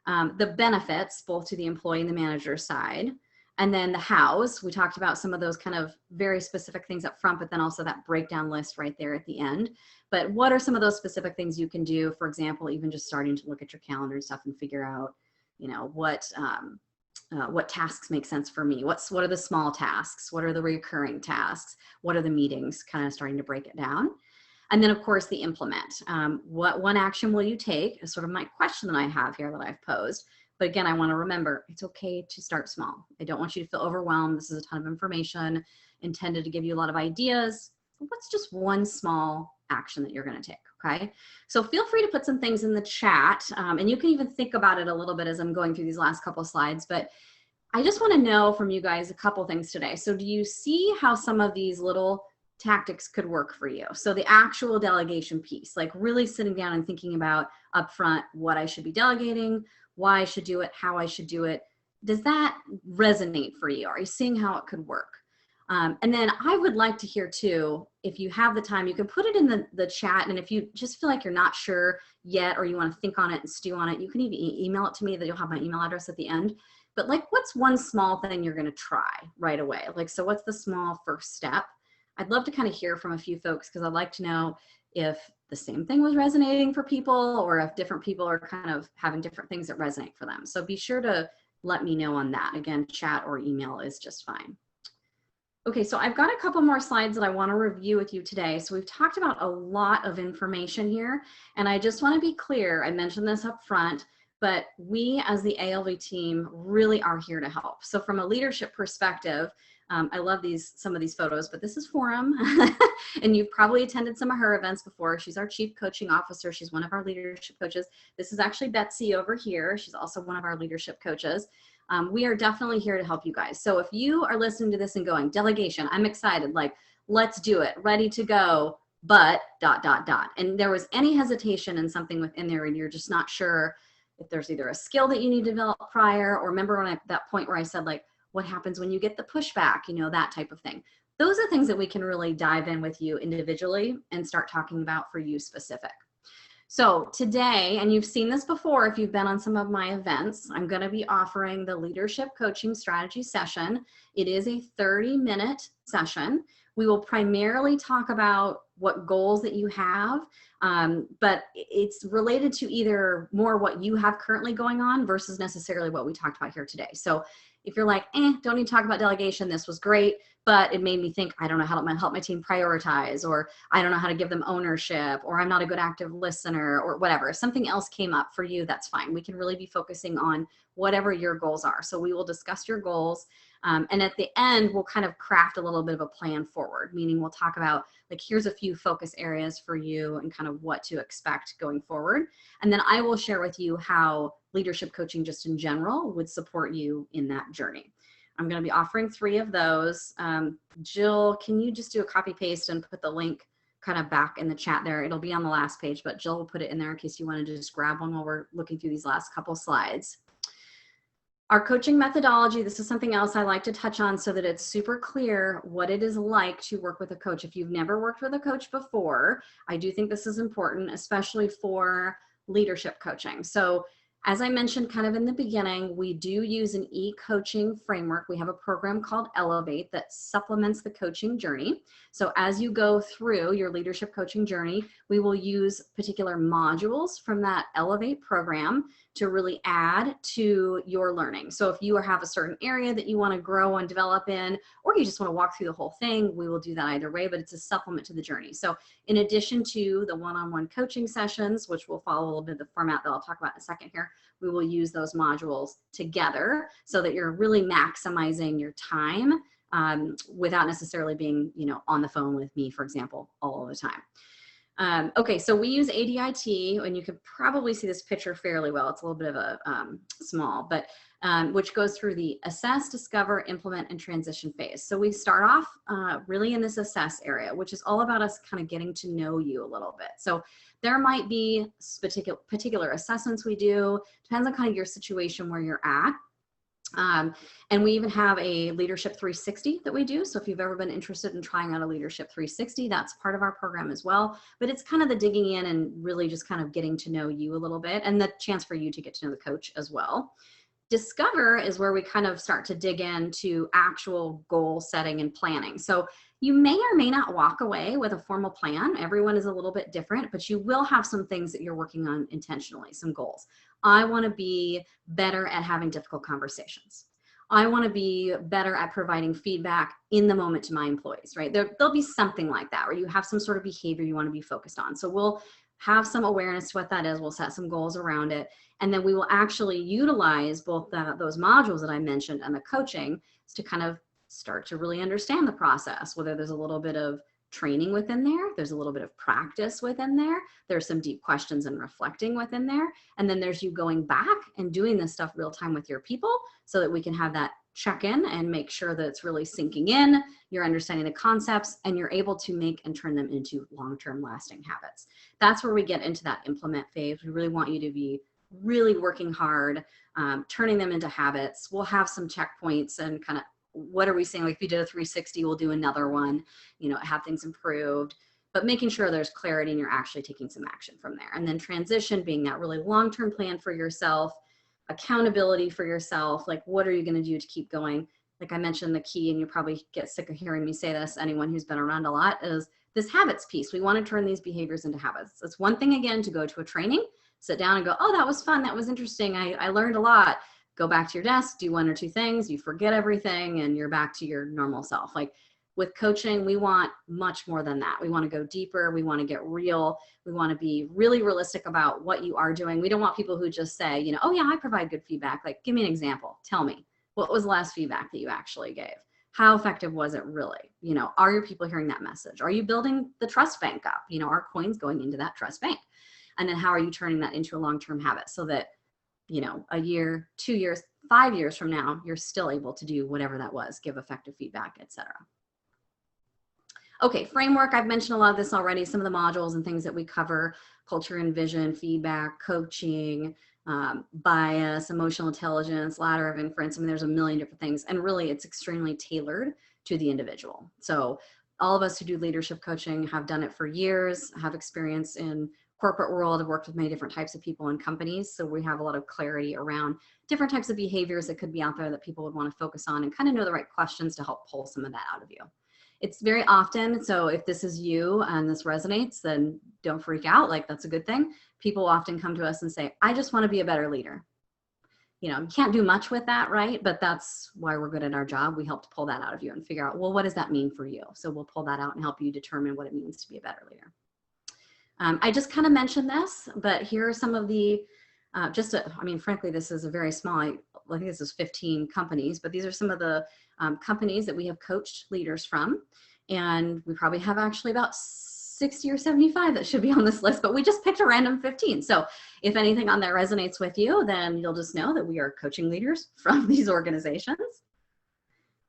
The benefits, both to the employee and the manager side. And then the hows, we talked about some of those kind of very specific things up front, but then also that breakdown list right there at the end. But what are some of those specific things you can do? For example, even just starting to look at your calendar and stuff and figure out, you know, what tasks make sense for me? What are the small tasks? What are the recurring tasks? What are the meetings? Kind of starting to break it down. And then, of course, the implement. What one action will you take is sort of my question that I have here that I've posed. But again, I want to remember, it's okay to start small. I don't want you to feel overwhelmed. This is a ton of information intended to give you a lot of ideas. What's just one small action that you're going to take? Okay. So feel free to put some things in the chat, and you can even think about it a little bit as I'm going through these last couple of slides, but I just want to know from you guys a couple things today. So do you see how some of these little tactics could work for you? So the actual delegation piece, like really sitting down and thinking about upfront what I should be delegating, why I should do it, how I should do it. Does that resonate for you? Are you seeing how it could work? And then I would like to hear too, if you have the time, you can put it in the chat. And if you just feel like you're not sure yet, or you want to think on it and stew on it, you can even email it to me. That you'll have my email address at the end. But like, what's one small thing you're going to try right away? Like, so what's the small first step? I'd love to kind of hear from a few folks, because I'd like to know if the same thing was resonating for people, or if different people are kind of having different things that resonate for them. So be sure to let me know on that. Again, chat or email is just fine. Okay, so I've got a couple more slides that I want to review with you today. So we've talked about a lot of information here, and I just want to be clear. I mentioned this up front, but we as the ALV team really are here to help. So from a leadership perspective, I love some of these photos, but this is Forum, and you've probably attended some of her events before. She's our Chief Coaching Officer. She's one of our leadership coaches. This is actually Betsy over here. She's also one of our leadership coaches. We are definitely here to help you guys. So if you are listening to this and going, delegation, I'm excited, like, let's do it, ready to go, but ... And there was any hesitation in something within there and you're just not sure if there's either a skill that you need to develop prior, or remember when that point where I said, like, what happens when you get the pushback, that type of thing. Those are things that we can really dive in with you individually and start talking about for you specific. So today, and you've seen this before if you've been on some of my events, I'm going to be offering the Leadership Coaching Strategy session. It is a 30-minute session. We will primarily talk about what goals that you have, but it's related to either more what you have currently going on versus necessarily what we talked about here today. So if you're like, don't need to talk about delegation, this was great, but it made me think, I don't know how to help my team prioritize, or I don't know how to give them ownership, or I'm not a good active listener, or whatever. If something else came up for you, that's fine. We can really be focusing on whatever your goals are. So we will discuss your goals. And at the end, we'll kind of craft a little bit of a plan forward, meaning we'll talk about, like, here's a few focus areas for you and kind of what to expect going forward. And then I will share with you how leadership coaching just in general would support you in that journey. I'm going to be offering 3 of those. Jill, can you just do a copy paste and put the link kind of back in the chat there? It'll be on the last page, but Jill will put it in there in case you want to just grab one while we're looking through these last couple slides. Our coaching methodology, this is something else I like to touch on so that it's super clear what it is like to work with a coach. If you've never worked with a coach before, I do think this is important, especially for leadership coaching. So as I mentioned kind of in the beginning, we do use an e-coaching framework. We have a program called Elevate that supplements the coaching journey. So as you go through your leadership coaching journey, we will use particular modules from that Elevate program to really add to your learning. So if you have a certain area that you want to grow and develop in, or you just want to walk through the whole thing, we will do that either way, but it's a supplement to the journey. So in addition to the one-on-one coaching sessions, which will follow a little bit of the format that I'll talk about in a second here, we will use those modules together so that you're really maximizing your time without necessarily being, on the phone with me, for example, all the time. Okay, so we use ADIT, and you can probably see this picture fairly well. It's a little bit of a small, but which goes through the assess, discover, implement, and transition phase. So we start off really in this assess area, which is all about us kind of getting to know you a little bit. So there might be particular assessments we do, depends on kind of your situation where you're at. And we even have a Leadership 360 that we do. So if you've ever been interested in trying out a Leadership 360, that's part of our program as well. But it's kind of the digging in and really just kind of getting to know you a little bit, and the chance for you to get to know the coach as well. Discover is where we kind of start to dig into actual goal setting and planning. So you may or may not walk away with a formal plan. Everyone is a little bit different, but you will have some things that you're working on intentionally, some goals. I want to be better at having difficult conversations. I want to be better at providing feedback in the moment to my employees, right? There'll be something like that where you have some sort of behavior you want to be focused on. So we'll have some awareness to what that is. We'll set some goals around it. And then we will actually utilize both those modules that I mentioned and the coaching to kind of start to really understand the process, whether there's a little bit of training within there, there's a little bit of practice within there, there's some deep questions and reflecting within there, and then there's you going back and doing this stuff real time with your people so that we can have that check-in and make sure that it's really sinking in, you're understanding the concepts, and you're able to make and turn them into long-term lasting habits. That's where we get into that implement phase. We really want you to be really working hard, turning them into habits. We'll have some checkpoints and kind of what are we saying? Like if you did a 360, we'll do another one, have things improved, but making sure there's clarity and you're actually taking some action from there. And then transition being that really long-term plan for yourself, accountability for yourself. Like, what are you going to do to keep going? Like I mentioned, the key, and you probably get sick of hearing me say this, anyone who's been around a lot, is this habits piece. We want to turn these behaviors into habits. It's one thing, again, to go to a training, sit down and go, oh, that was fun. That was interesting. I learned a lot. Go back to your desk, do 1 or 2 things, you forget everything, and you're back to your normal self. Like with coaching, we want much more than that. We want to go deeper. We want to get real. We want to be really realistic about what you are doing. We don't want people who just say, oh yeah, I provide good feedback. Like, give me an example. Tell me, what was the last feedback that you actually gave? How effective was it really? Are your people hearing that message? Are you building the trust bank up? Are coins going into that trust bank? And then how are you turning that into a long-term habit so that a year, 2 years, 5 years from now, you're still able to do whatever that was, give effective feedback, etc. Okay, framework, I've mentioned a lot of this already, some of the modules and things that we cover: culture and vision, feedback, coaching, bias, emotional intelligence, ladder of inference. I mean, there's a million different things, and really it's extremely tailored to the individual. So all of us who do leadership coaching have done it for years, have experience in corporate world, have worked with many different types of people and companies. So we have a lot of clarity around different types of behaviors that could be out there that people would want to focus on, and kind of know the right questions to help pull some of that out of you. It's very often, so if this is you and this resonates, then don't freak out. Like, that's a good thing. People often come to us and say, I just want to be a better leader. You know, you can't do much with that, right? But that's why we're good at our job. We help to pull that out of you and figure out, well, what does that mean for you? So we'll pull that out and help you determine what it means to be a better leader. I just kind of mentioned this, but here are some of the, I mean, frankly, this is a very small, I think this is 15 companies, but these are some of the companies that we have coached leaders from. And we probably have actually about 60 or 75 that should be on this list, but we just picked a random 15. So if anything on there resonates with you, then you'll just know that we are coaching leaders from these organizations.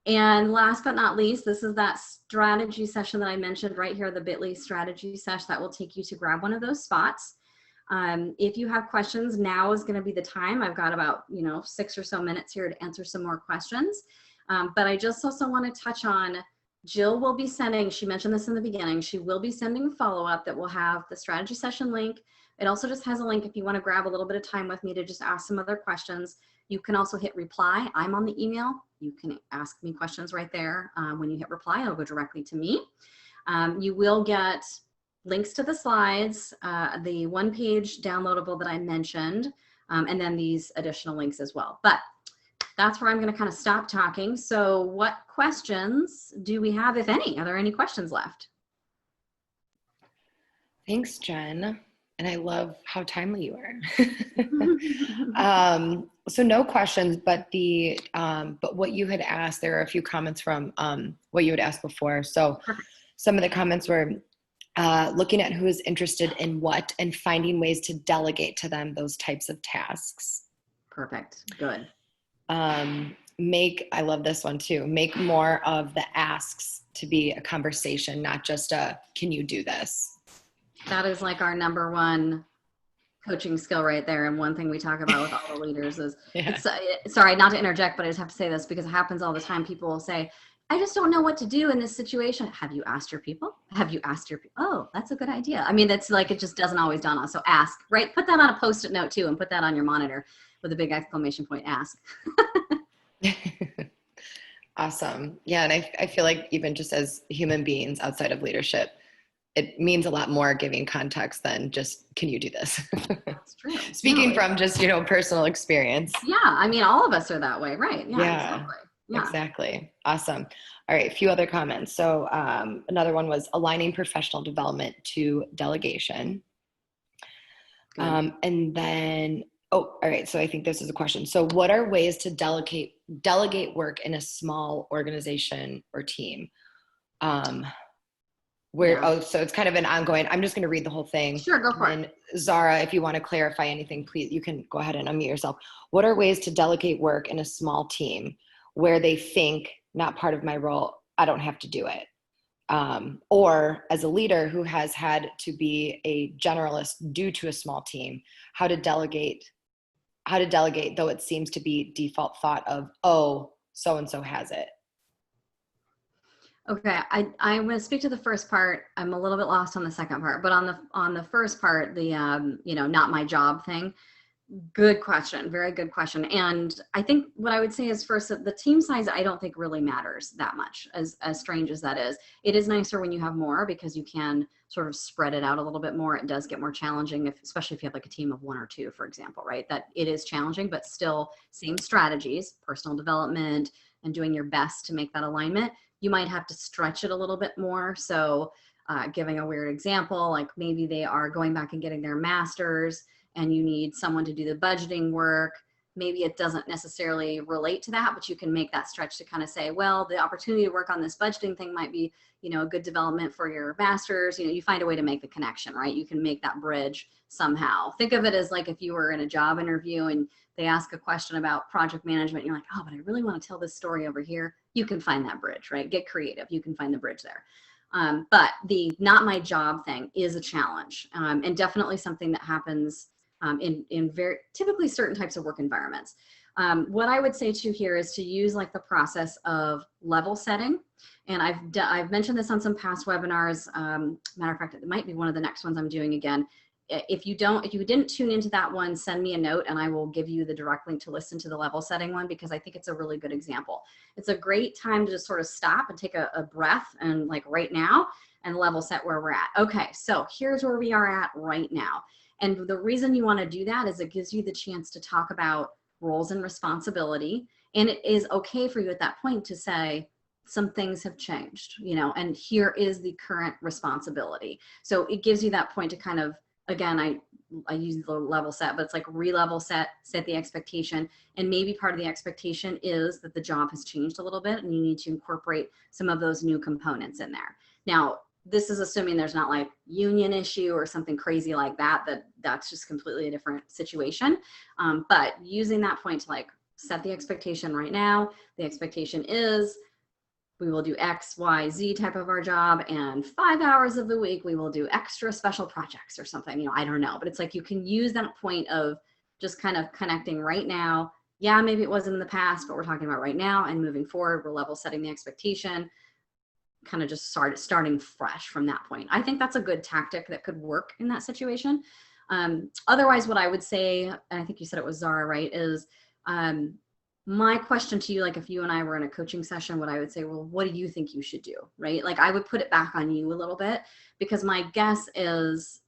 And last but not least, this is that strategy session that I mentioned right here, the bit.ly strategy session that will take you to grab one of those spots. If you have questions, now is going to be the time. I've got about 6 or so minutes here to answer some more questions. But I just also want to touch on, Jill will be sending, she mentioned this in the beginning, she will be sending follow-up that will have the strategy session link. It also just has a link if you want to grab a little bit of time with me to just ask some other questions. You can also hit reply. I'm on the email. You can ask me questions right there. When you hit reply, it'll go directly to me. You will get links to the slides, the one-page downloadable that I mentioned, and then these additional links as well. But that's where I'm going to kind of stop talking. So what questions do we have, if any? Are there any questions left? Thanks, Jen. And I love how timely you are. So no questions, but but what you had asked, there are a few comments from what you had asked before. So some of the comments were looking at who is interested in what and finding ways to delegate to them those types of tasks. Perfect. Good. I love this one too, make more of the asks to be a conversation, not just a, can you do this? That is like our number one coaching skill right there. And one thing we talk about with all the leaders is, sorry, not to interject, but I just have to say this because it happens all the time. People will say, I just don't know what to do in this situation. Have you asked your people? Have you asked your people? Oh, that's a good idea. I mean, that's like, it just doesn't always dawn on us. So ask, right? Put that on a Post-it note too, and put that on your monitor with a big exclamation point, ask. Awesome. Yeah. And I feel like even just as human beings outside of leadership, it means a lot more giving context than just, can you do this? That's true. Speaking from just, personal experience. Yeah. I mean, all of us are that way, right? Yeah. Exactly. Yeah. Exactly. Awesome. All right. A few other comments. So another one was aligning professional development to delegation. And then, all right. So I think this is a question. So what are ways to delegate work in a small organization or team? So it's kind of an ongoing, I'm just going to read the whole thing. Sure, go for it. Zara, if you want to clarify anything, please, you can go ahead and unmute yourself. What are ways to delegate work in a small team where they think, not part of my role, I don't have to do it? Or as a leader who has had to be a generalist due to a small team, how to delegate, though it seems to be default thought of, oh, so-and-so has it. Okay, I'm going to speak to the first part. I'm a little bit lost on the second part, but on the first part, the not my job thing. Good question, very good question. And I think what I would say is, first, that the team size I don't think really matters that much, as strange as that is. It is nicer when you have more because you can sort of spread it out a little bit more. It does get more challenging, especially if you have like a team of 1 or 2, for example, right? That it is challenging, but still same strategies, personal development, and doing your best to make that alignment. You might have to stretch it a little bit more. So giving a weird example, like maybe they are going back and getting their master's and you need someone to do the budgeting work. Maybe it doesn't necessarily relate to that, but you can make that stretch to kind of say, well, the opportunity to work on this budgeting thing might be, a good development for your master's. You find a way to make the connection, right? You can make that bridge somehow. Think of it as like if you were in a job interview and they ask a question about project management, and you're like, oh, but I really want to tell this story over here. You can find that bridge, right? Get creative. You can find the bridge there. But the not my job thing is a challenge, and definitely something that happens in very typically certain types of work environments. What I would say to here is to use like the process of level setting. And I've mentioned this on some past webinars. Matter of fact, it might be one of the next ones I'm doing again. If you didn't tune into that one, send me a note and I will give you the direct link to listen to the level setting one, because I think it's a really good example. It's a great time to just sort of stop and take a breath and like right now and level set where we're at. Okay, so here's where we are at right now. And the reason you want to do that is it gives you the chance to talk about roles and responsibility. And it is okay for you at that point to say, some things have changed, you know, and here is the current responsibility. So it gives you that point to kind of, again, I use the level set, but it's like re-level set the expectation. And maybe part of the expectation is that the job has changed a little bit and you need to incorporate some of those new components in there. Now, this is assuming there's not like union issue or something crazy like that, that's just completely a different situation. But using that point to like set the expectation right now, the expectation is we will do X, Y, Z type of our job, and 5 hours of the week we will do extra special projects or something, you know, I don't know. But it's like you can use that point of just kind of connecting right now. Yeah, maybe it wasn't in the past, but we're talking about right now and moving forward. We're level setting the expectation, kind of just starting fresh from that point. I think that's a good tactic that could work in that situation. Otherwise, what I would say, and I think you said it was Zara, right, is my question to you, like if you and I were in a coaching session, what I would say, well, what do you think you should do, right? Like I would put it back on you a little bit, because my guess is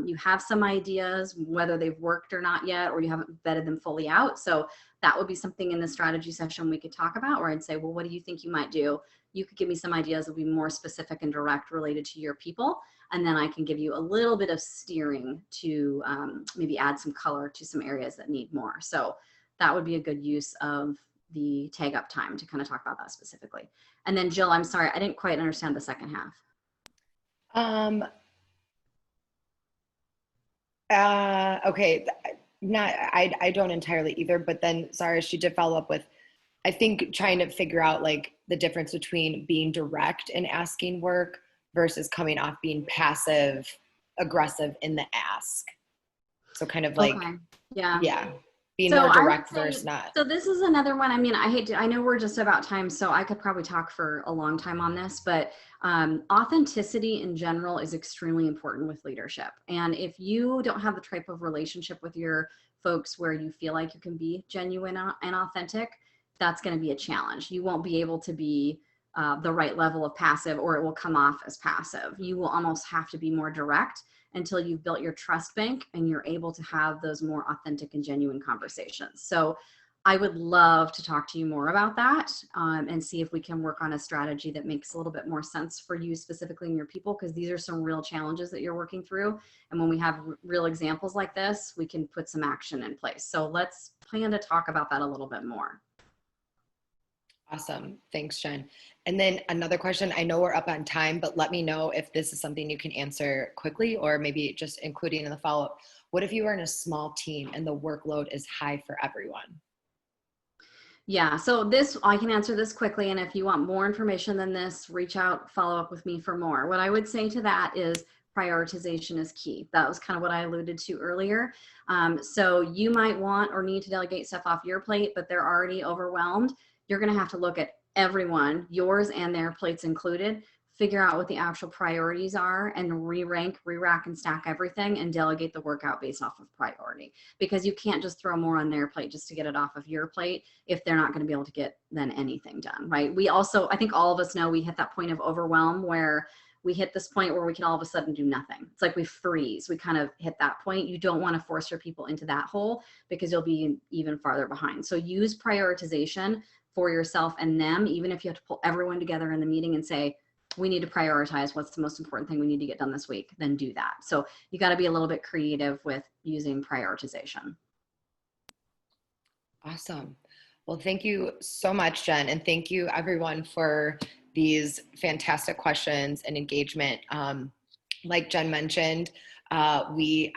you have some ideas, whether they've worked or not yet, or you haven't vetted them fully out. So that would be something in the strategy session we could talk about, where I'd say, well, what do you think you might do? You could give me some ideas that would be more specific and direct related to your people. And then I can give you a little bit of steering to maybe add some color to some areas that need more. So that would be a good use of the tag up time to kind of talk about that specifically. And then Jill, I'm sorry, I didn't quite understand the second half. Okay. I don't entirely either, but then Zara, she did follow up with, I think trying to figure out like the difference between being direct and asking work versus coming off being passive aggressive in the ask. So kind of like, okay. Yeah. Being So more direct versus not. So this is another one. I mean, I know we're just about time, so I could probably talk for a long time on this, but authenticity in general is extremely important with leadership. And if you don't have the type of relationship with your folks where you feel like you can be genuine and authentic, that's going to be a challenge. You won't be able to be the right level of passive, or it will come off as passive. You will almost have to be more direct until you've built your trust bank and you're able to have those more authentic and genuine conversations. So I would love to talk to you more about that and see if we can work on a strategy that makes a little bit more sense for you specifically and your people, because these are some real challenges that you're working through. And when we have real examples like this, we can put some action in place. So let's plan to talk about that a little bit more. Awesome. Thanks, Jen. And then another question, I know we're up on time, but let me know if this is something you can answer quickly or maybe just including in the follow-up. What if you are in a small team and the workload is high for everyone? Yeah, so I can answer this quickly. And if you want more information than this, reach out, follow up with me for more. What I would say to that is prioritization is key. That was kind of what I alluded to earlier. So you might want or need to delegate stuff off your plate, but they're already overwhelmed. You're going to have to look at everyone, yours and their plates included, figure out what the actual priorities are and re-rank, re-rack and stack everything and delegate the work out based off of priority, because you can't just throw more on their plate just to get it off of your plate if they're not going to be able to get then anything done, right? We also, I think all of us know we hit that point of overwhelm where we hit this point where we can all of a sudden do nothing. It's like we freeze. We kind of hit that point. You don't want to force your people into that hole because you'll be even farther behind. So use prioritization for yourself and them, even if you have to pull everyone together in the meeting and say, we need to prioritize what's the most important thing we need to get done this week, then do that. So you got to be a little bit creative with using prioritization. Awesome. Well, thank you so much, Jen. And thank you everyone for these fantastic questions and engagement. Like Jen mentioned, I'm going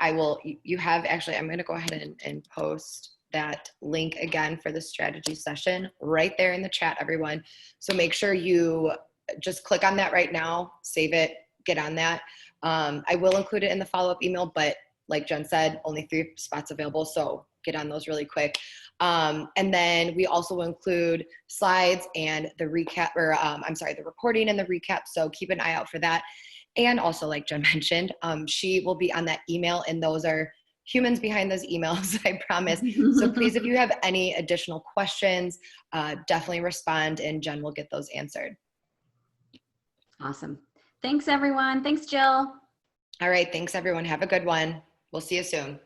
to go ahead and post that link again for the strategy session right there in the chat, everyone. So make sure you just click on that right now, save it, get on that. I will include it in the follow-up email, but like Jen said, only 3 spots available. So get on those really quick. And then we also will include slides and the recap, or the recording and the recap. So keep an eye out for that. And also, like Jen mentioned, she will be on that email, and those are humans behind those emails, I promise. So please, if you have any additional questions, definitely respond, and Jen will get those answered. Awesome. Thanks, everyone. Thanks, Jill. All right. Thanks, everyone. Have a good one. We'll see you soon.